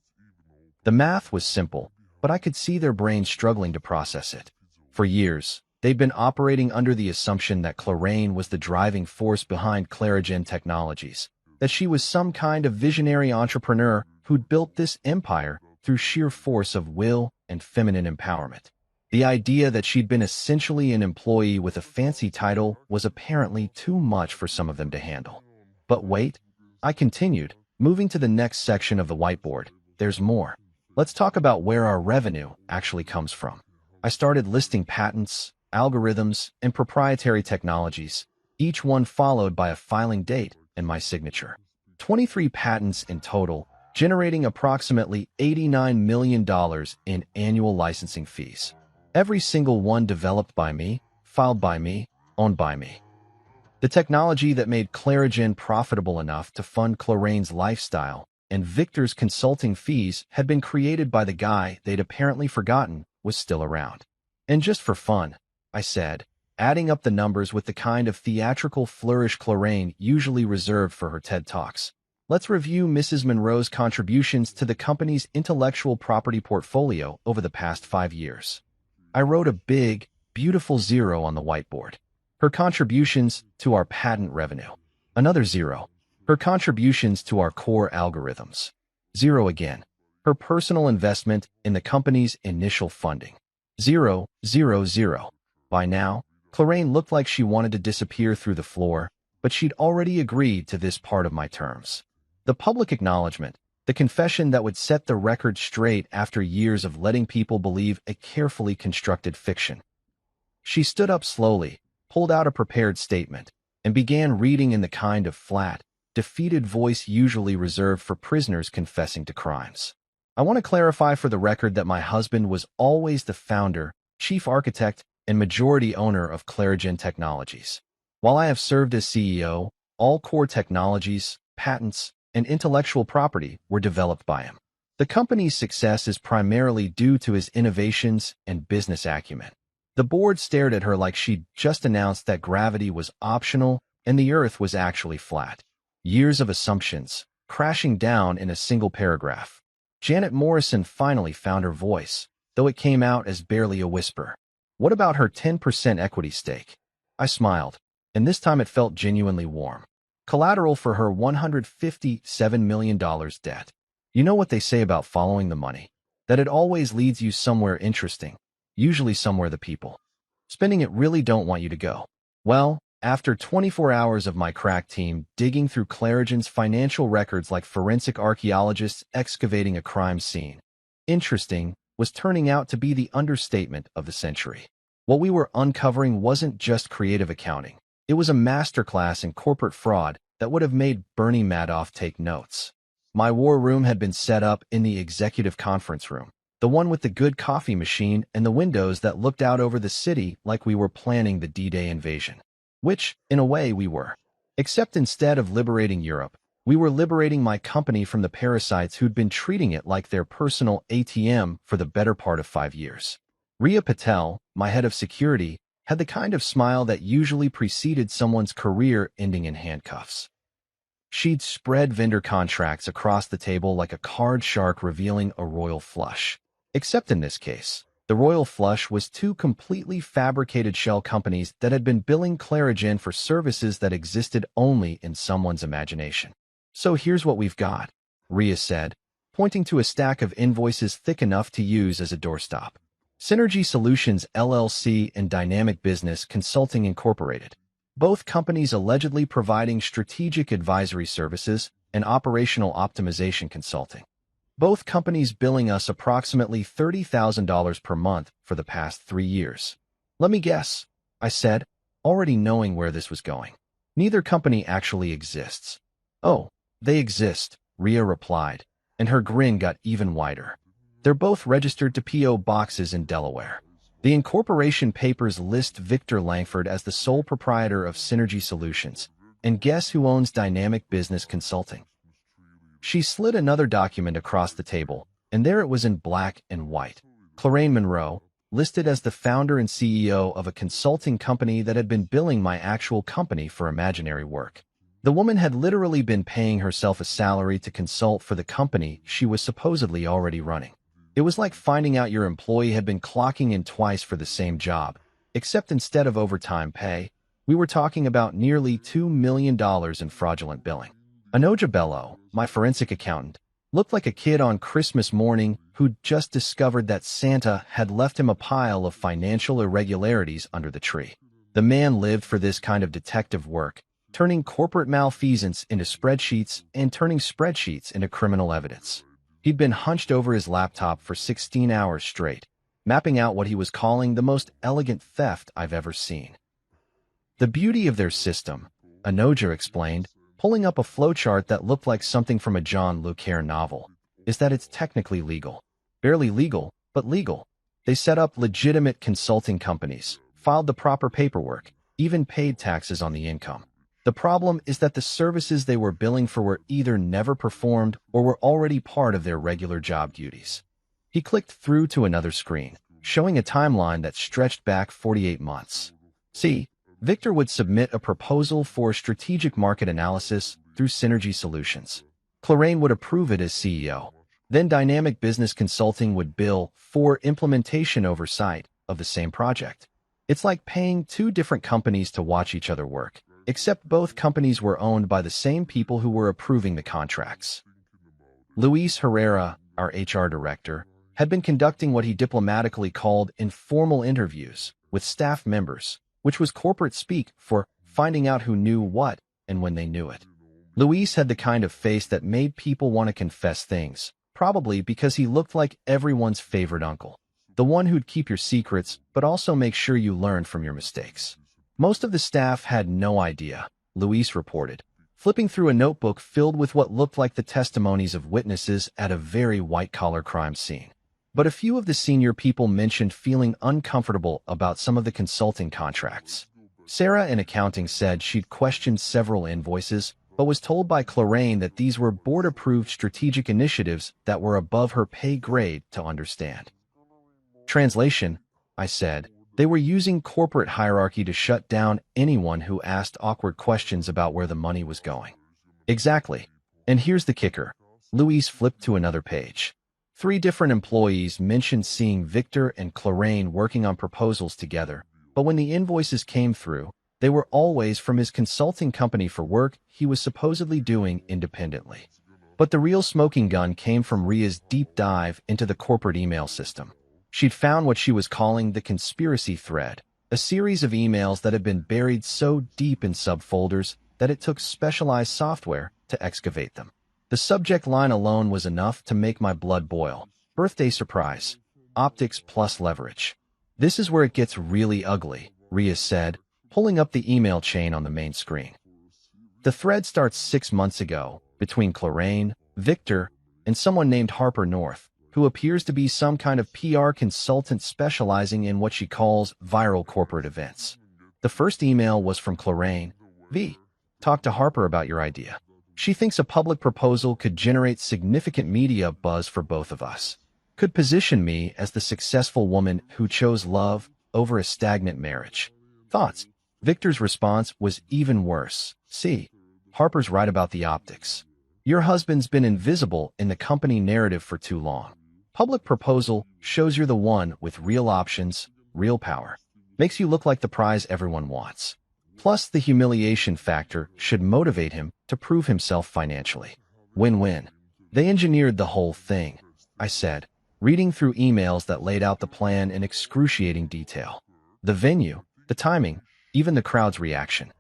The math was simple, but I could see their brains struggling to process it. For years, they'd been operating under the assumption that Clarraine was the driving force behind Clarigen Technologies, that she was some kind of visionary entrepreneur who'd built this empire through sheer force of will and feminine empowerment. The idea that she'd been essentially an employee with a fancy title was apparently too much for some of them to handle. But wait, I continued, moving to the next section of the whiteboard. There's more. Let's talk about where our revenue actually comes from. I started listing patents, algorithms, and proprietary technologies, each one followed by a filing date and my signature. 23 patents in total, generating approximately $89 million in annual licensing fees. Every single one developed by me, filed by me, owned by me. The technology that made Clarigen profitable enough to fund Clarraine's lifestyle and Victor's consulting fees had been created by the guy they'd apparently forgotten was still around. And just for fun, I said, adding up the numbers with the kind of theatrical flourish Clarraine usually reserved for her TED Talks. Let's review Mrs. Monroe's contributions to the company's intellectual property portfolio over the past 5 years. I wrote a big, beautiful 0 on the whiteboard. Her contributions to our patent revenue. Another 0. Her contributions to our core algorithms. 0 again. Her personal investment in the company's initial funding. 0, 0, 0. By now, Clarraine looked like she wanted to disappear through the floor, but she'd already agreed to this part of my terms. The public acknowledgement, the confession that would set the record straight after years of letting people believe a carefully constructed fiction. She stood up slowly, pulled out a prepared statement, and began reading in the kind of flat, defeated voice usually reserved for prisoners confessing to crimes. I want to clarify for the record that my husband was always the founder, chief architect, and majority owner of Clarigen Technologies. While I have served as CEO, all core technologies, patents, and intellectual property were developed by him. The company's success is primarily due to his innovations and business acumen. The board stared at her like she'd just announced that gravity was optional and the Earth was actually flat. Years of assumptions, crashing down in a single paragraph. Janet Morrison finally found her voice, though it came out as barely a whisper. What about her 10% equity stake? I smiled, and this time it felt genuinely warm. Collateral for her $157 million debt. You know what they say about following the money? That it always leads you somewhere interesting, usually somewhere the people spending it really don't want you to go. Well, after 24 hours of my crack team digging through Clarigen's financial records like forensic archaeologists excavating a crime scene, interesting was turning out to be the understatement of the century. What we were uncovering wasn't just creative accounting. It was a masterclass in corporate fraud that would have made Bernie Madoff take notes. My war room had been set up in the executive conference room, the one with the good coffee machine and the windows that looked out over the city like we were planning the D-Day invasion. Which, in a way, we were. Except instead of liberating Europe, we were liberating my company from the parasites who'd been treating it like their personal ATM for the better part of 5 years. Rhea Patel, my head of security, had the kind of smile that usually preceded someone's career ending in handcuffs. She'd spread vendor contracts across the table like a card shark revealing a royal flush. Except in this case, the royal flush was 2 completely fabricated shell companies that had been billing Clarigen for services that existed only in someone's imagination. So here's what we've got, Rhea said, pointing to a stack of invoices thick enough to use as a doorstop. Synergy Solutions LLC and Dynamic Business Consulting Incorporated, both companies allegedly providing strategic advisory services and operational optimization consulting. Both companies billing us approximately $30,000 per month for the past 3 years. Let me guess, I said, already knowing where this was going. Neither company actually exists. Oh, they exist, Rhea replied, and her grin got even wider. They're both registered to P.O. boxes in Delaware. The incorporation papers list Victor Langford as the sole proprietor of Synergy Solutions. And guess who owns Dynamic Business Consulting? She slid another document across the table, and there it was in black and white. Clarraine Monroe, listed as the founder and CEO of a consulting company that had been billing my actual company for imaginary work. The woman had literally been paying herself a salary to consult for the company she was supposedly already running. It was like finding out your employee had been clocking in twice for the same job, except instead of overtime pay, we were talking about nearly $2 million in fraudulent billing. Anoja Bello, my forensic accountant, looked like a kid on Christmas morning who'd just discovered that Santa had left him a pile of financial irregularities under the tree. The man lived for this kind of detective work, turning corporate malfeasance into spreadsheets and turning spreadsheets into criminal evidence. He'd been hunched over his laptop for 16 hours straight, mapping out what he was calling the most elegant theft I've ever seen. The beauty of their system, Anoja explained, pulling up a flowchart that looked like something from a John Le Carre novel, is that it's technically legal. Barely legal, but legal. They set up legitimate consulting companies, filed the proper paperwork, even paid taxes on the income. The problem is that the services they were billing for were either never performed or were already part of their regular job duties. He clicked through to another screen, showing a timeline that stretched back 48 months. See, Victor would submit a proposal for strategic market analysis through Synergy Solutions. Clarraine would approve it as CEO. Then Dynamic Business Consulting would bill for implementation oversight of the same project. It's like paying two different companies to watch each other work, except both companies were owned by the same people who were approving the contracts. Luis Herrera, our HR director, had been conducting what he diplomatically called informal interviews with staff members, which was corporate speak for finding out who knew what and when they knew it. Luis had the kind of face that made people want to confess things, probably because he looked like everyone's favorite uncle, the one who'd keep your secrets but also make sure you learned from your mistakes. Most of the staff had no idea, Luis reported, flipping through a notebook filled with what looked like the testimonies of witnesses at a very white-collar crime scene. But a few of the senior people mentioned feeling uncomfortable about some of the consulting contracts. Sarah in accounting said she'd questioned several invoices, but was told by Clarraine that these were board-approved strategic initiatives that were above her pay grade to understand. Translation, I said. They were using corporate hierarchy to shut down anyone who asked awkward questions about where the money was going. Exactly. And here's the kicker. Luis flipped to another page. 3 different employees mentioned seeing Victor and Clarraine working on proposals together, but when the invoices came through, they were always from his consulting company for work he was supposedly doing independently. But the real smoking gun came from Ria's deep dive into the corporate email system. She'd found what she was calling the conspiracy thread, a series of emails that had been buried so deep in subfolders that it took specialized software to excavate them. The subject line alone was enough to make my blood boil. Birthday surprise. Optics plus leverage. This is where it gets really ugly, Ria said, pulling up the email chain on the main screen. The thread starts 6 months ago, between Clarraine, Victor, and someone named Harper North, who appears to be some kind of PR consultant specializing in what she calls viral corporate events. The first email was from Clarraine. V. Talk to Harper about your idea. She thinks a public proposal could generate significant media buzz for both of us. Could position me as the successful woman who chose love over a stagnant marriage. Thoughts? Victor's response was even worse. See, Harper's right about the optics. Your husband's been invisible in the company narrative for too long. Public proposal shows you're the one with real options, real power. Makes you look like the prize everyone wants. Plus, the humiliation factor should motivate him to prove himself financially. Win-win. They engineered the whole thing, I said, reading through emails that laid out the plan in excruciating detail. The venue, the timing, even the crowd's reaction.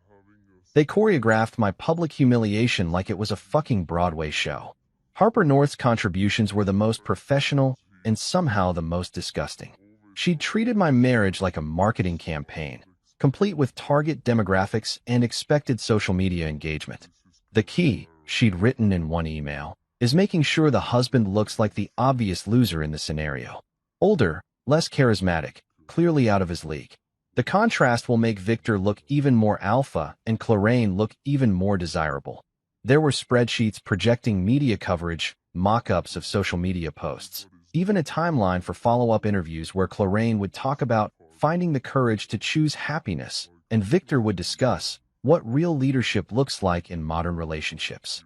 They choreographed my public humiliation like it was a fucking Broadway show. Harper North's contributions were the most professional and somehow the most disgusting. She'd treated my marriage like a marketing campaign, complete with target demographics and expected social media engagement. The key, she'd written in one email, is making sure the husband looks like the obvious loser in the scenario. Older, less charismatic, clearly out of his league. The contrast will make Victor look even more alpha and Clarraine look even more desirable. There were spreadsheets projecting media coverage, mock-ups of social media posts, even a timeline for follow-up interviews where Clarraine would talk about finding the courage to choose happiness, and Victor would discuss what real leadership looks like in modern relationships.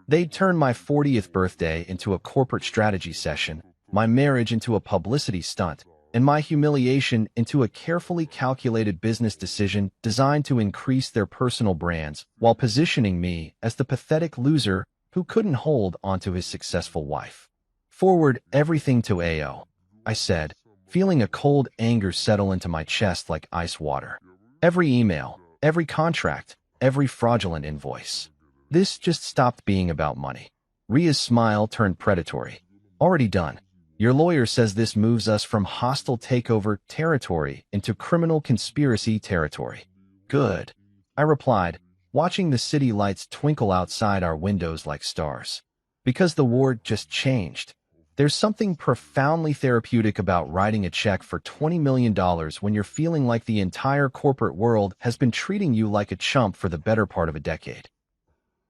They'd turn my 40th birthday into a corporate strategy session, my marriage into a publicity stunt, and my humiliation into a carefully calculated business decision designed to increase their personal brands while positioning me as the pathetic loser who couldn't hold onto his successful wife. Forward everything to AO, I said, feeling a cold anger settle into my chest like ice water. Every email, every contract, every fraudulent invoice. This just stopped being about money. Ria's smile turned predatory. Already done. Your lawyer says this moves us from hostile takeover territory into criminal conspiracy territory. Good, I replied, watching the city lights twinkle outside our windows like stars. Because the war just changed. There's something profoundly therapeutic about writing a check for $20 million when you're feeling like the entire corporate world has been treating you like a chump for the better part of a decade.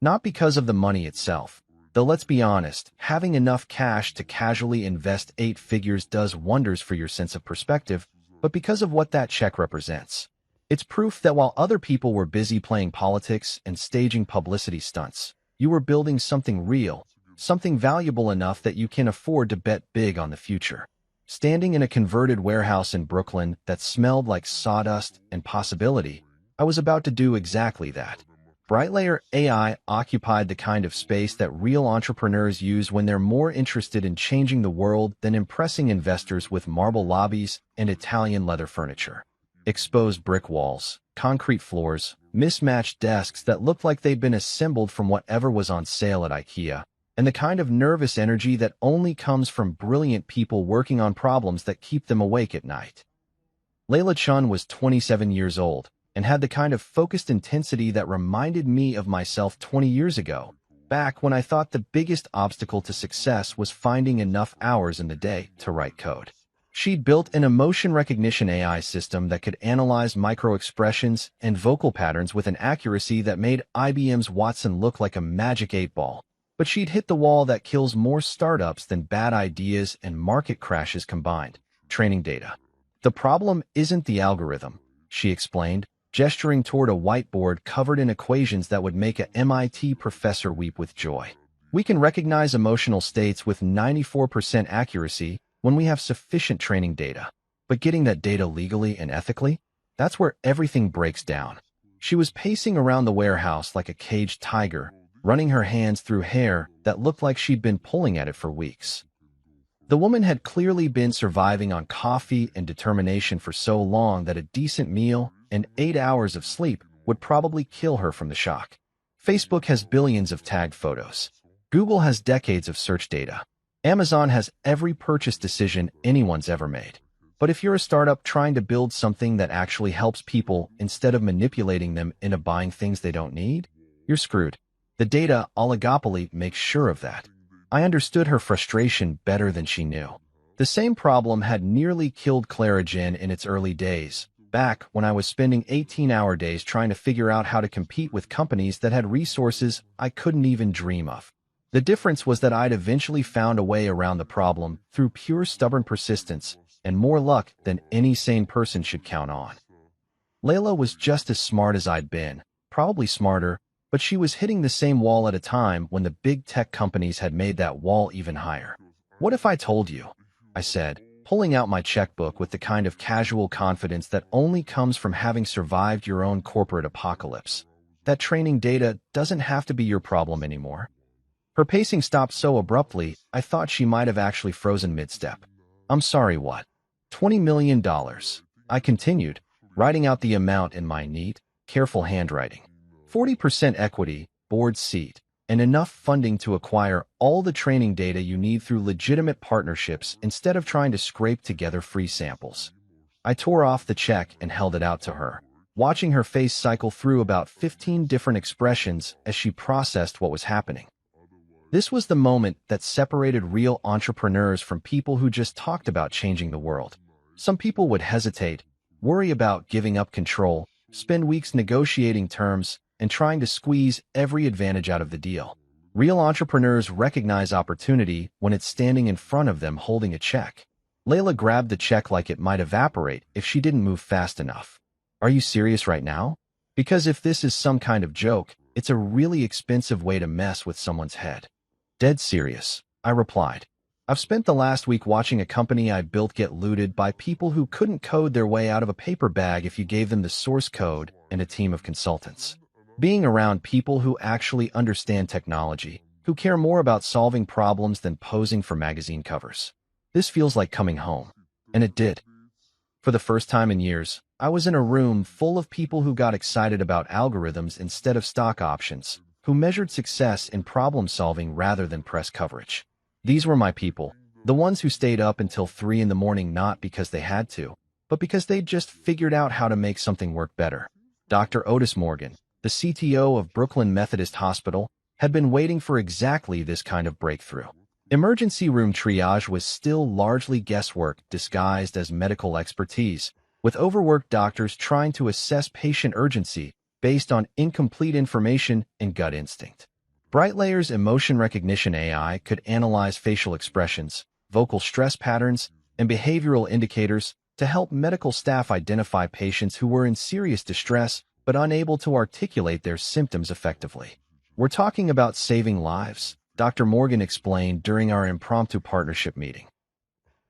Not because of the money itself. Though let's be honest, having enough cash to casually invest 8 figures does wonders for your sense of perspective, but because of what that check represents. It's proof that while other people were busy playing politics and staging publicity stunts, you were building something real, something valuable enough that you can afford to bet big on the future. Standing in a converted warehouse in Brooklyn that smelled like sawdust and possibility, I was about to do exactly that. Brightlayer AI occupied the kind of space that real entrepreneurs use when they're more interested in changing the world than impressing investors with marble lobbies and Italian leather furniture. Exposed brick walls, concrete floors, mismatched desks that looked like they'd been assembled from whatever was on sale at IKEA, and the kind of nervous energy that only comes from brilliant people working on problems that keep them awake at night. Layla Chun was 27 years old, and had the kind of focused intensity that reminded me of myself 20 years ago, back when I thought the biggest obstacle to success was finding enough hours in the day to write code. She'd built an emotion recognition AI system that could analyze micro-expressions and vocal patterns with an accuracy that made IBM's Watson look like a magic 8-ball. But she'd hit the wall that kills more startups than bad ideas and market crashes combined: training data. The problem isn't the algorithm, she explained, gesturing toward a whiteboard covered in equations that would make a MIT professor weep with joy. We can recognize emotional states with 94% accuracy when we have sufficient training data. But getting that data legally and ethically? That's where everything breaks down. She was pacing around the warehouse like a caged tiger, running her hands through hair that looked like she'd been pulling at it for weeks. The woman had clearly been surviving on coffee and determination for so long that a decent meal and 8 hours of sleep would probably kill her from the shock. Facebook has billions of tagged photos. Google has decades of search data. Amazon has every purchase decision anyone's ever made. But if you're a startup trying to build something that actually helps people instead of manipulating them into buying things they don't need, you're screwed. The data oligopoly makes sure of that. I understood her frustration better than she knew. The same problem had nearly killed Clarigen in its early days, back when I was spending 18-hour days trying to figure out how to compete with companies that had resources I couldn't even dream of. The difference was that I'd eventually found a way around the problem through pure stubborn persistence and more luck than any sane person should count on. Layla was just as smart as I'd been, probably smarter, but she was hitting the same wall at a time when the big tech companies had made that wall even higher. What if I told you? I said, pulling out my checkbook with the kind of casual confidence that only comes from having survived your own corporate apocalypse. That training data doesn't have to be your problem anymore. Her pacing stopped so abruptly, I thought she might have actually frozen mid-step. I'm sorry, what? $20 million. I continued, writing out the amount in my neat, careful handwriting. 40% equity, board seat, and enough funding to acquire all the training data you need through legitimate partnerships instead of trying to scrape together free samples. I tore off the check and held it out to her, watching her face cycle through about 15 different expressions as she processed what was happening. This was the moment that separated real entrepreneurs from people who just talked about changing the world. Some people would hesitate, worry about giving up control, spend weeks negotiating terms, and trying to squeeze every advantage out of the deal. Real entrepreneurs recognize opportunity when it's standing in front of them holding a check. Layla grabbed the check like it might evaporate if she didn't move fast enough. Are you serious right now? Because if this is some kind of joke, it's a really expensive way to mess with someone's head. Dead serious, I replied. I've spent the last week watching a company I built get looted by people who couldn't code their way out of a paper bag if you gave them the source code and a team of consultants. Being around people who actually understand technology, who care more about solving problems than posing for magazine covers. This feels like coming home. And it did. For the first time in years, I was in a room full of people who got excited about algorithms instead of stock options, who measured success in problem-solving rather than press coverage. These were my people, the ones who stayed up until 3 in the morning not because they had to, but because they'd just figured out how to make something work better. Dr. Otis Morgan, the CTO of Brooklyn Methodist Hospital, had been waiting for exactly this kind of breakthrough. Emergency room triage was still largely guesswork disguised as medical expertise, with overworked doctors trying to assess patient urgency based on incomplete information and gut instinct. BrightLayer's emotion recognition AI could analyze facial expressions, vocal stress patterns, and behavioral indicators to help medical staff identify patients who were in serious distress but unable to articulate their symptoms effectively. We're talking about saving lives, Dr. Morgan explained during our impromptu partnership meeting.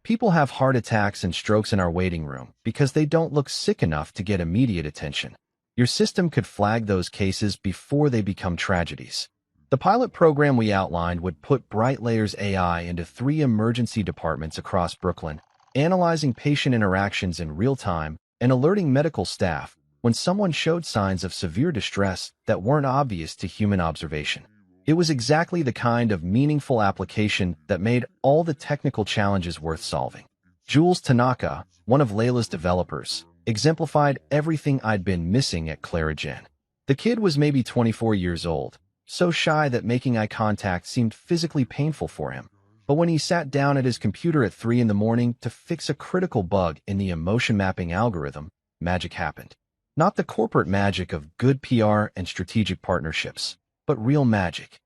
People have heart attacks and strokes in our waiting room because they don't look sick enough to get immediate attention. Your system could flag those cases before they become tragedies. The pilot program we outlined would put BrightLayer's AI into 3 emergency departments across Brooklyn, analyzing patient interactions in real time and alerting medical staff when someone showed signs of severe distress that weren't obvious to human observation. It was exactly the kind of meaningful application that made all the technical challenges worth solving. Jules Tanaka, one of Layla's developers, exemplified everything I'd been missing at Clarigen. The kid was maybe 24 years old, so shy that making eye contact seemed physically painful for him. But when he sat down at his computer at 3 in the morning to fix a critical bug in the emotion mapping algorithm, magic happened. Not the corporate magic of good PR and strategic partnerships, but real magic.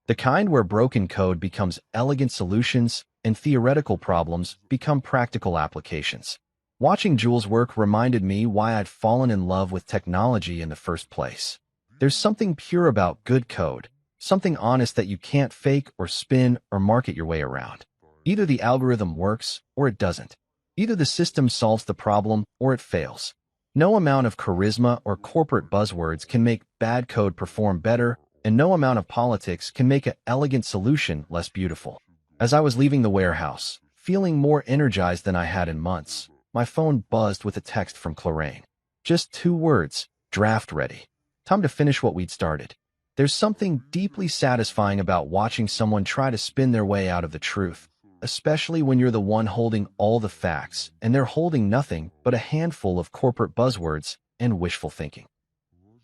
The kind where broken code becomes elegant solutions and theoretical problems become practical applications. Watching Jules' work reminded me why I'd fallen in love with technology in the first place. There's something pure about good code, something honest that you can't fake or spin or market your way around. Either the algorithm works or it doesn't. Either the system solves the problem or it fails. No amount of charisma or corporate buzzwords can make bad code perform better, and no amount of politics can make an elegant solution less beautiful. As I was leaving the warehouse, feeling more energized than I had in months, my phone buzzed with a text from Clarigen. Just 2 words, draft ready. Time to finish what we'd started. There's something deeply satisfying about watching someone try to spin their way out of the truth, especially when you're the one holding all the facts and they're holding nothing but a handful of corporate buzzwords and wishful thinking.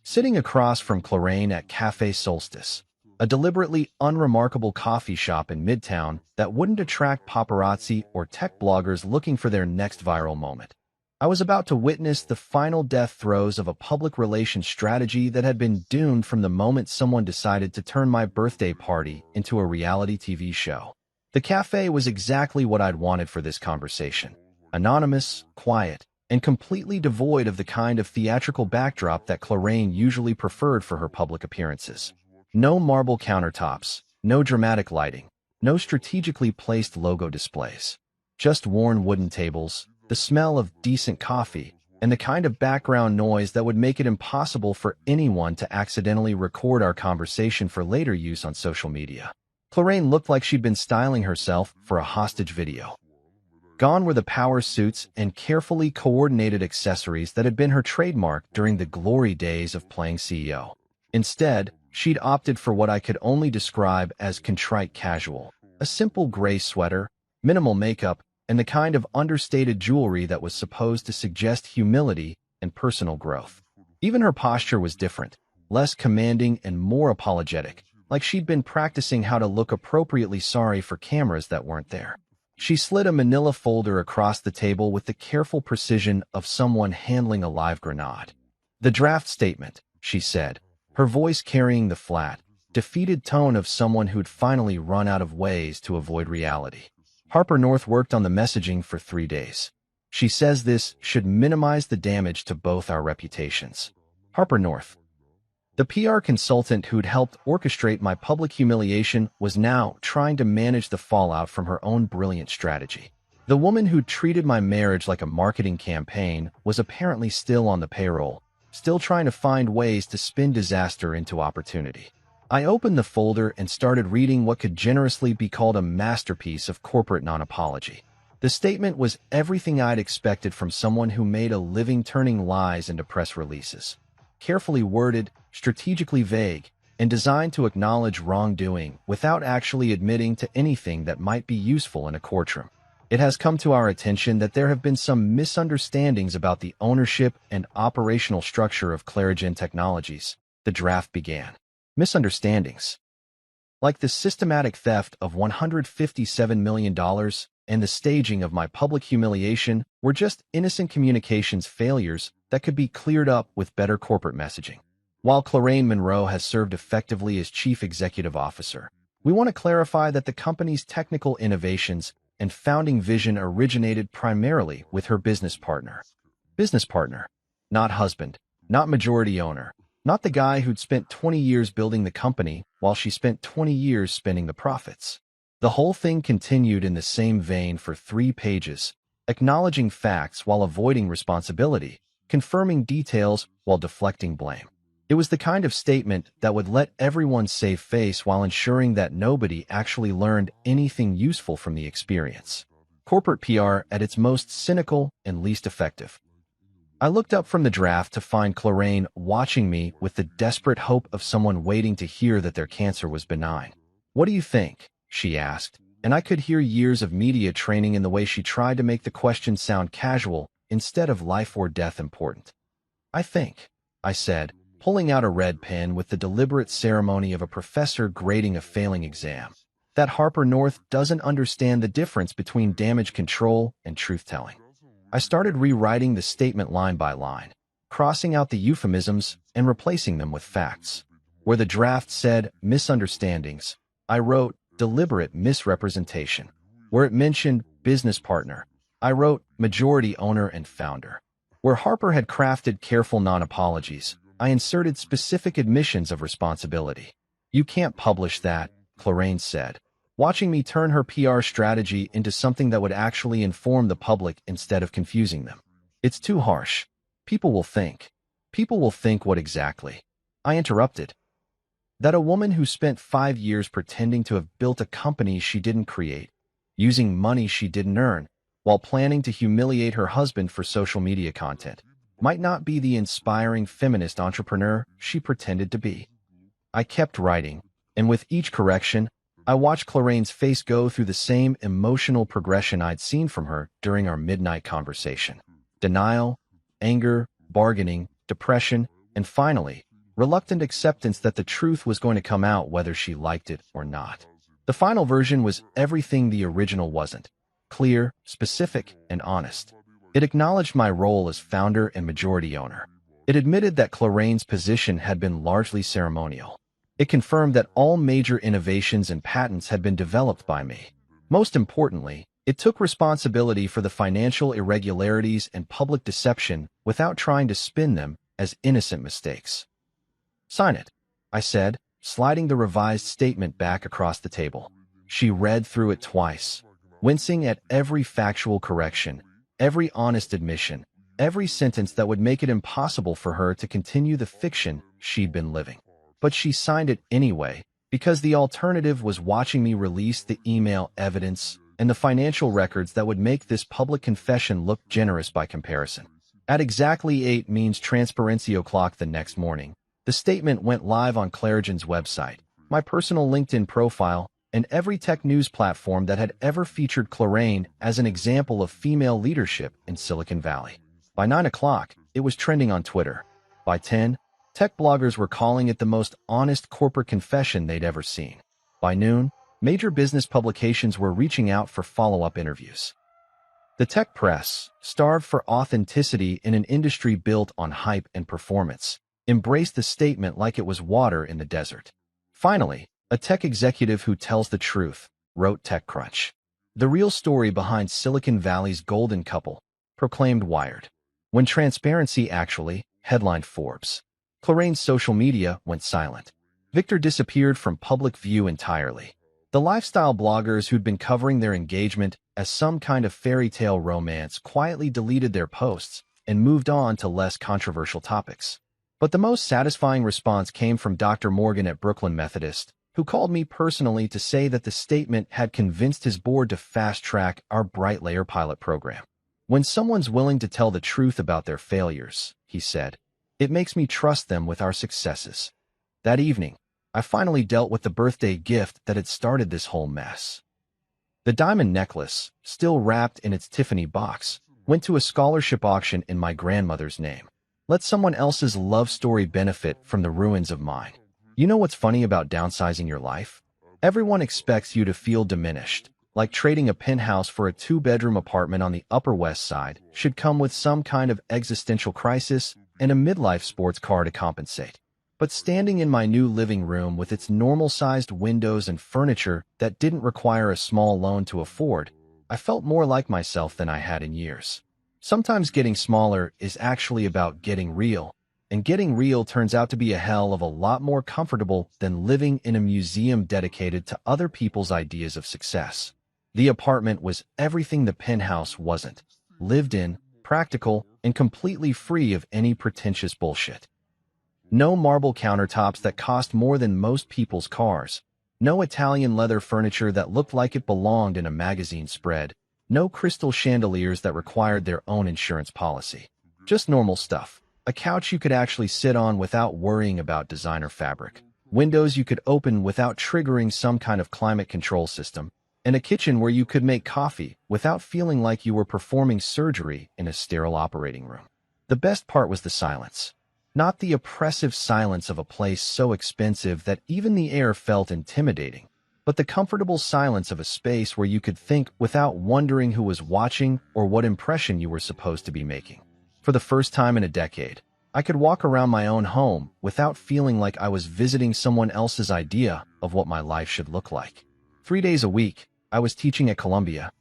Sitting across from Clarigen at Café Solstice, a deliberately unremarkable coffee shop in Midtown that wouldn't attract paparazzi or tech bloggers looking for their next viral moment, I was about to witness the final death throes of a public relations strategy that had been doomed from the moment someone decided to turn my birthday party into a reality TV show. The cafe was exactly what I'd wanted for this conversation. Anonymous, quiet, and completely devoid of the kind of theatrical backdrop that Clarigen usually preferred for her public appearances. No marble countertops, no dramatic lighting, no strategically placed logo displays. Just worn wooden tables, the smell of decent coffee, and the kind of background noise that would make it impossible for anyone to accidentally record our conversation for later use on social media. Clarigen looked like she'd been styling herself for a hostage video. Gone were the power suits and carefully coordinated accessories that had been her trademark during the glory days of playing CEO. Instead, she'd opted for what I could only describe as contrite casual, a simple gray sweater, minimal makeup, and the kind of understated jewelry that was supposed to suggest humility and personal growth. Even her posture was different, less commanding and more apologetic, like she'd been practicing how to look appropriately sorry for cameras that weren't there. She slid a manila folder across the table with the careful precision of someone handling a live grenade. "The draft statement," she said, her voice carrying the flat, defeated tone of someone who'd finally run out of ways to avoid reality. "Harper North worked on the messaging for 3 days. She says this should minimize the damage to both our reputations." Harper North, the PR consultant who'd helped orchestrate my public humiliation, was now trying to manage the fallout from her own brilliant strategy. The woman who'd treated my marriage like a marketing campaign was apparently still on the payroll, still trying to find ways to spin disaster into opportunity. I opened the folder and started reading what could generously be called a masterpiece of corporate non-apology. The statement was everything I'd expected from someone who made a living turning lies into press releases. Carefully worded, strategically vague, and designed to acknowledge wrongdoing without actually admitting to anything that might be useful in a courtroom. "It has come to our attention that there have been some misunderstandings about the ownership and operational structure of Clarigen Technologies," the draft began. Misunderstandings, like the systematic theft of $157 million and the staging of my public humiliation, were just innocent communications failures that could be cleared up with better corporate messaging. While Clarraine Monroe has served effectively as chief executive officer, we want to clarify that the company's technical innovations and founding vision originated primarily with her business partner. Business partner, not husband, not majority owner, not the guy who'd spent 20 years building the company while she spent 20 years spending the profits. The whole thing continued in the same vein for 3 pages, acknowledging facts while avoiding responsibility, confirming details while deflecting blame. It was the kind of statement that would let everyone save face while ensuring that nobody actually learned anything useful from the experience. Corporate PR at its most cynical and least effective. I looked up from the draft to find Clarraine watching me with the desperate hope of someone waiting to hear that their cancer was benign. "What do you think?" she asked, and I could hear years of media training in the way she tried to make the question sound casual instead of life or death important. "I think," I said, pulling out a red pen with the deliberate ceremony of a professor grading a failing exam, "that Harper North doesn't understand the difference between damage control and truth-telling." I started rewriting the statement line by line, crossing out the euphemisms and replacing them with facts. Where the draft said misunderstandings, I wrote deliberate misrepresentation. Where it mentioned business partner, I wrote majority owner and founder. Where Harper had crafted careful non-apologies, I inserted specific admissions of responsibility. "You can't publish that," Clarraine said, watching me turn her PR strategy into something that would actually inform the public instead of confusing them. "It's too harsh. People will think. People will think what exactly?" I interrupted. "That a woman who spent 5 years pretending to have built a company she didn't create, using money she didn't earn, while planning to humiliate her husband for social media content, might not be the inspiring feminist entrepreneur she pretended to be." I kept writing, and with each correction, I watched Clarraine's face go through the same emotional progression I'd seen from her during our midnight conversation. Denial, anger, bargaining, depression, and finally, reluctant acceptance that the truth was going to come out whether she liked it or not. The final version was everything the original wasn't: clear, specific, and honest. It acknowledged my role as founder and majority owner. It admitted that Clarraine's position had been largely ceremonial. It confirmed that all major innovations and patents had been developed by me. Most importantly, it took responsibility for the financial irregularities and public deception without trying to spin them as innocent mistakes. "Sign it," I said, sliding the revised statement back across the table. She read through it twice, wincing at every factual correction, every honest admission, every sentence that would make it impossible for her to continue the fiction she'd been living. But she signed it anyway, because the alternative was watching me release the email evidence and the financial records that would make this public confession look generous by comparison. At exactly 8 means transparency o'clock the next morning, the statement went live on Clarigen's website, my personal LinkedIn profile, and every tech news platform that had ever featured Clarraine as an example of female leadership in Silicon Valley. By 9 o'clock, it was trending on Twitter. By 10, Tech bloggers were calling it the most honest corporate confession they'd ever seen. By noon, major business publications were reaching out for follow-up interviews. The tech press, starved for authenticity in an industry built on hype and performance, embraced the statement like it was water in the desert. Finally, a tech executive who tells the truth, wrote TechCrunch. The real story behind Silicon Valley's golden couple, proclaimed Wired. When transparency actually, headlined Forbes. Cloraine's social media went silent. Victor disappeared from public view entirely. The lifestyle bloggers who'd been covering their engagement as some kind of fairy tale romance quietly deleted their posts and moved on to less controversial topics. But the most satisfying response came from Dr. Morgan at Brooklyn Methodist, who called me personally to say that the statement had convinced his board to fast-track our Bright Layer pilot program. When someone's willing to tell the truth about their failures, he said, it makes me trust them with our successes. That evening, I finally dealt with the birthday gift that had started this whole mess. The diamond necklace, still wrapped in its Tiffany box, went to a scholarship auction in my grandmother's name. Let someone else's love story benefit from the ruins of mine. You know what's funny about downsizing your life? Everyone expects you to feel diminished, like trading a penthouse for a two-bedroom apartment on the Upper West Side should come with some kind of existential crisis and a midlife sports car to compensate. But standing in my new living room with its normal-sized windows and furniture that didn't require a small loan to afford, I felt more like myself than I had in years. Sometimes getting smaller is actually about getting real, and getting real turns out to be a hell of a lot more comfortable than living in a museum dedicated to other people's ideas of success. The apartment was everything the penthouse wasn't: lived in, practical, and completely free of any pretentious bullshit. No marble countertops that cost more than most people's cars. No Italian leather furniture that looked like it belonged in a magazine spread. No crystal chandeliers that required their own insurance policy. Just normal stuff. A couch you could actually sit on without worrying about designer fabric. Windows you could open without triggering some kind of climate control system. And a kitchen where you could make coffee without feeling like you were performing surgery in a sterile operating room. The best part was the silence. Not the oppressive silence of a place so expensive that even the air felt intimidating, but the comfortable silence of a space where you could think without wondering who was watching or what impression you were supposed to be making. For the first time in a decade, I could walk around my own home without feeling like I was visiting someone else's idea of what my life should look like. 3 days a week, I was teaching at Columbia.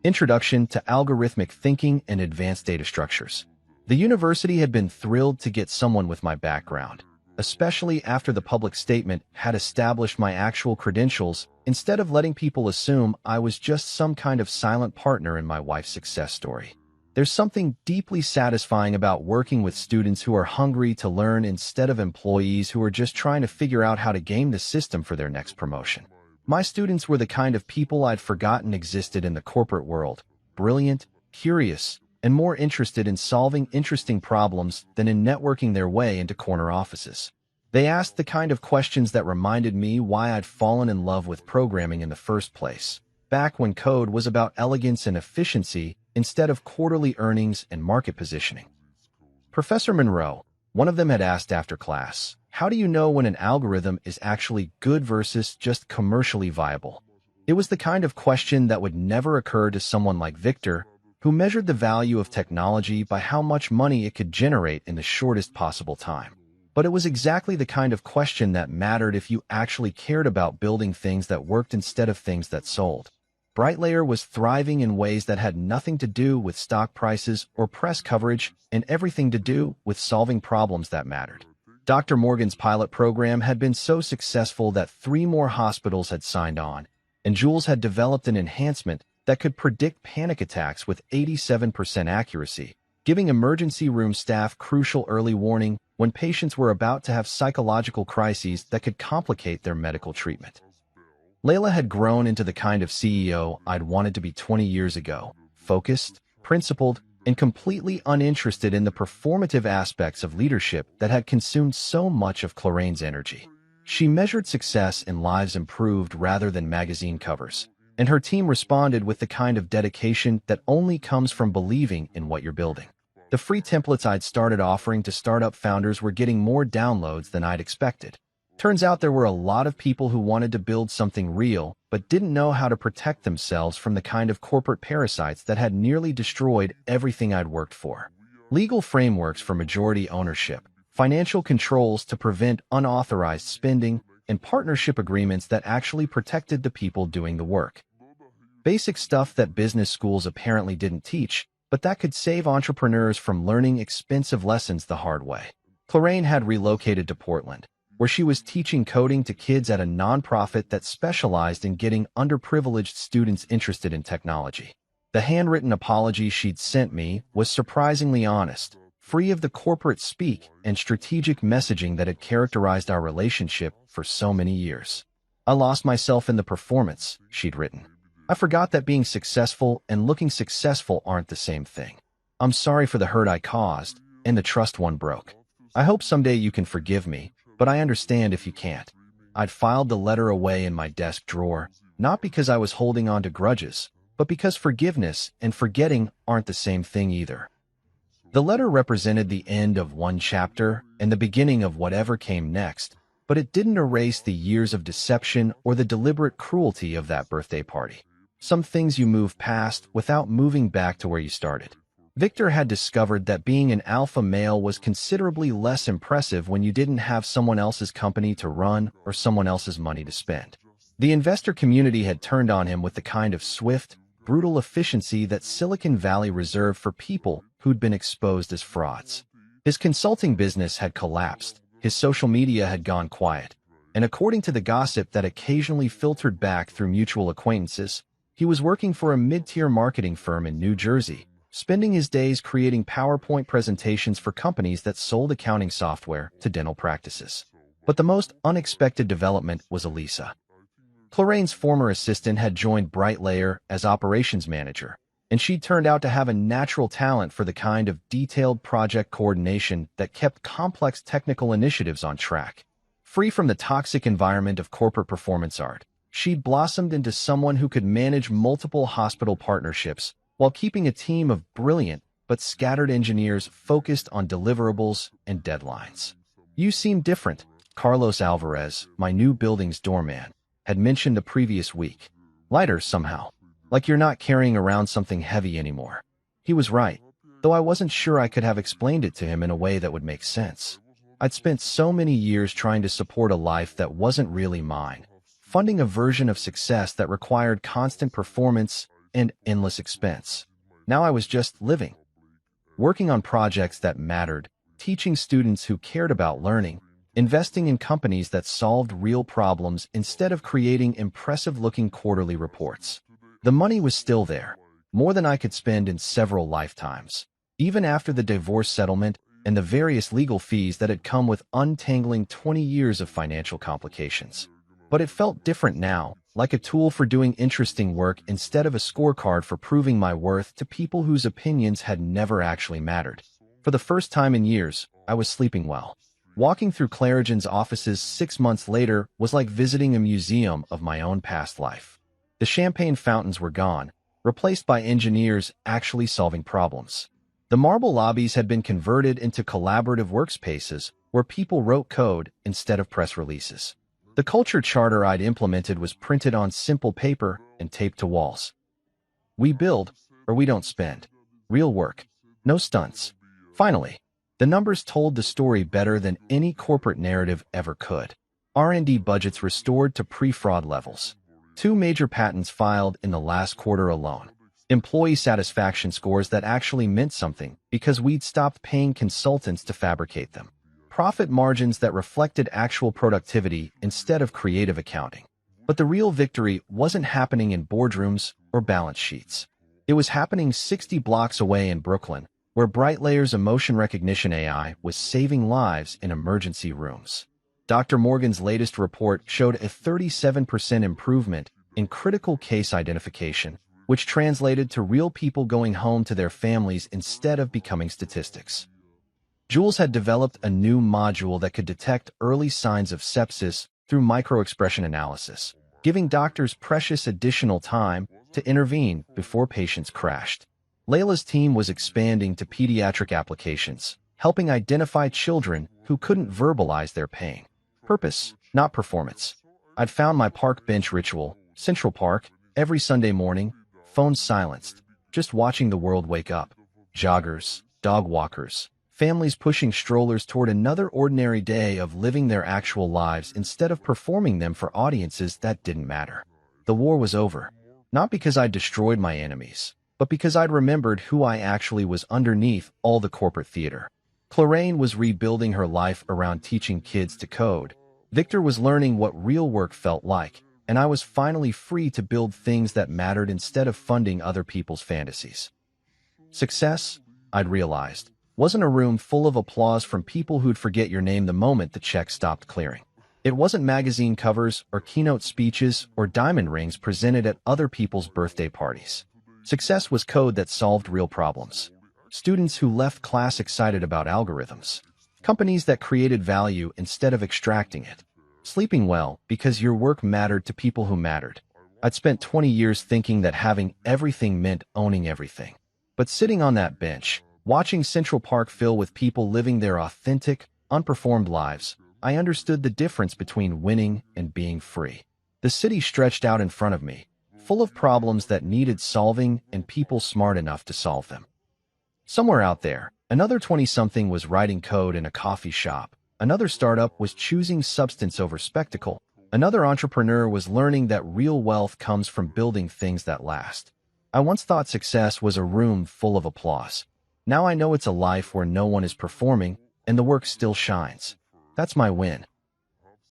Introduction to Algorithmic Thinking and Advanced Data Structures. The university had been thrilled to get someone with my background, especially after the public statement had established my actual credentials instead of letting people assume I was just some kind of silent partner in my wife's success story. There's something deeply satisfying about working with students who are hungry to learn instead of employees who are just trying to figure out how to game the system for their next promotion. My students were the kind of people I'd forgotten existed in the corporate world: brilliant, curious, and more interested in solving interesting problems than in networking their way into corner offices. They asked the kind of questions that reminded me why I'd fallen in love with programming in the first place, back when code was about elegance and efficiency instead of quarterly earnings and market positioning. Professor Monroe, one of them, had asked after class, "How do you know when an algorithm is actually good versus just commercially viable?" It was the kind of question that would never occur to someone like Victor, who measured the value of technology by how much money it could generate in the shortest possible time. But it was exactly the kind of question that mattered if you actually cared about building things that worked instead of things that sold. Brightlayer was thriving in ways that had nothing to do with stock prices or press coverage and everything to do with solving problems that mattered. Dr. Morgan's pilot program had been so successful that 3 more hospitals had signed on, and Jules had developed an enhancement that could predict panic attacks with 87% accuracy, giving emergency room staff crucial early warning when patients were about to have psychological crises that could complicate their medical treatment. Layla had grown into the kind of CEO I'd wanted to be 20 years ago: focused, principled, and completely uninterested in the performative aspects of leadership that had consumed so much of Cloraine's energy. She measured success in lives improved rather than magazine covers, and her team responded with the kind of dedication that only comes from believing in what you're building. The free templates I'd started offering to startup founders were getting more downloads than I'd expected. Turns out there were a lot of people who wanted to build something real, but didn't know how to protect themselves from the kind of corporate parasites that had nearly destroyed everything I'd worked for. Legal frameworks for majority ownership, financial controls to prevent unauthorized spending, and partnership agreements that actually protected the people doing the work. Basic stuff that business schools apparently didn't teach, but that could save entrepreneurs from learning expensive lessons the hard way. Clarraine had relocated to Portland, where she was teaching coding to kids at a nonprofit that specialized in getting underprivileged students interested in technology. The handwritten apology she'd sent me was surprisingly honest, free of the corporate speak and strategic messaging that had characterized our relationship for so many years. I lost myself in the performance, she'd written. I forgot that being successful and looking successful aren't the same thing. I'm sorry for the hurt I caused and the trust one broke. I hope someday you can forgive me, but I understand if you can't. I'd filed the letter away in my desk drawer, not because I was holding on to grudges, but because forgiveness and forgetting aren't the same thing either. The letter represented the end of one chapter and the beginning of whatever came next, but it didn't erase the years of deception or the deliberate cruelty of that birthday party. Some things you move past without moving back to where you started. Victor had discovered that being an alpha male was considerably less impressive when you didn't have someone else's company to run or someone else's money to spend. The investor community had turned on him with the kind of swift, brutal efficiency that Silicon Valley reserved for people who'd been exposed as frauds. His consulting business had collapsed, his social media had gone quiet, and according to the gossip that occasionally filtered back through mutual acquaintances, he was working for a mid-tier marketing firm in New Jersey, spending his days creating PowerPoint presentations for companies that sold accounting software to dental practices. But the most unexpected development was Elisa. Clarraine's former assistant had joined BrightLayer as operations manager, and she turned out to have a natural talent for the kind of detailed project coordination that kept complex technical initiatives on track. Free from the toxic environment of corporate performance art, she'd blossomed into someone who could manage multiple hospital partnerships while keeping a team of brilliant but scattered engineers focused on deliverables and deadlines. "You seem different," Carlos Alvarez, my new building's doorman, had mentioned the previous week. "Lighter somehow. Like you're not carrying around something heavy anymore." He was right, though I wasn't sure I could have explained it to him in a way that would make sense. I'd spent so many years trying to support a life that wasn't really mine, funding a version of success that required constant performance and endless expense. Now I was just living, working on projects that mattered, teaching students who cared about learning, investing in companies that solved real problems instead of creating impressive-looking quarterly reports. The money was still there, more than I could spend in several lifetimes, even after the divorce settlement and the various legal fees that had come with untangling 20 years of financial complications. But it felt different now, like a tool for doing interesting work instead of a scorecard for proving my worth to people whose opinions had never actually mattered. For the first time in years, I was sleeping well. Walking through Clarigen's offices 6 months later was like visiting a museum of my own past life. The champagne fountains were gone, replaced by engineers actually solving problems. The marble lobbies had been converted into collaborative workspaces where people wrote code instead of press releases. The culture charter I'd implemented was printed on simple paper and taped to walls. "We build, or we don't spend. Real work. No stunts." Finally, the numbers told the story better than any corporate narrative ever could. R&D budgets restored to pre-fraud levels. 2 major patents filed in the last quarter alone. Employee satisfaction scores that actually meant something because we'd stopped paying consultants to fabricate them. Profit margins that reflected actual productivity instead of creative accounting. But the real victory wasn't happening in boardrooms or balance sheets. It was happening 60 blocks away in Brooklyn, where BrightLayer's emotion recognition AI was saving lives in emergency rooms. Dr. Morgan's latest report showed a 37% improvement in critical case identification, which translated to real people going home to their families instead of becoming statistics. Jules had developed a new module that could detect early signs of sepsis through microexpression analysis, giving doctors precious additional time to intervene before patients crashed. Layla's team was expanding to pediatric applications, helping identify children who couldn't verbalize their pain. Purpose, not performance. I'd found my park bench ritual, Central Park, every Sunday morning, phones silenced, just watching the world wake up. Joggers, dog walkers, families pushing strollers toward another ordinary day of living their actual lives instead of performing them for audiences that didn't matter. The war was over, not because I'd destroyed my enemies, but because I'd remembered who I actually was underneath all the corporate theater. Clarraine was rebuilding her life around teaching kids to code. Victor was learning what real work felt like, and I was finally free to build things that mattered instead of funding other people's fantasies. Success, I'd realized, wasn't a room full of applause from people who'd forget your name the moment the check stopped clearing. It wasn't magazine covers or keynote speeches or diamond rings presented at other people's birthday parties. Success was code that solved real problems. Students who left class excited about algorithms. Companies that created value instead of extracting it. Sleeping well because your work mattered to people who mattered. I'd spent 20 years thinking that having everything meant owning everything. But sitting on that bench, watching Central Park fill with people living their authentic, unperformed lives, I understood the difference between winning and being free. The city stretched out in front of me, full of problems that needed solving and people smart enough to solve them. Somewhere out there, another 20-something was writing code in a coffee shop. Another startup was choosing substance over spectacle. Another entrepreneur was learning that real wealth comes from building things that last. I once thought success was a room full of applause. Now I know it's a life where no one is performing and the work still shines. That's my win.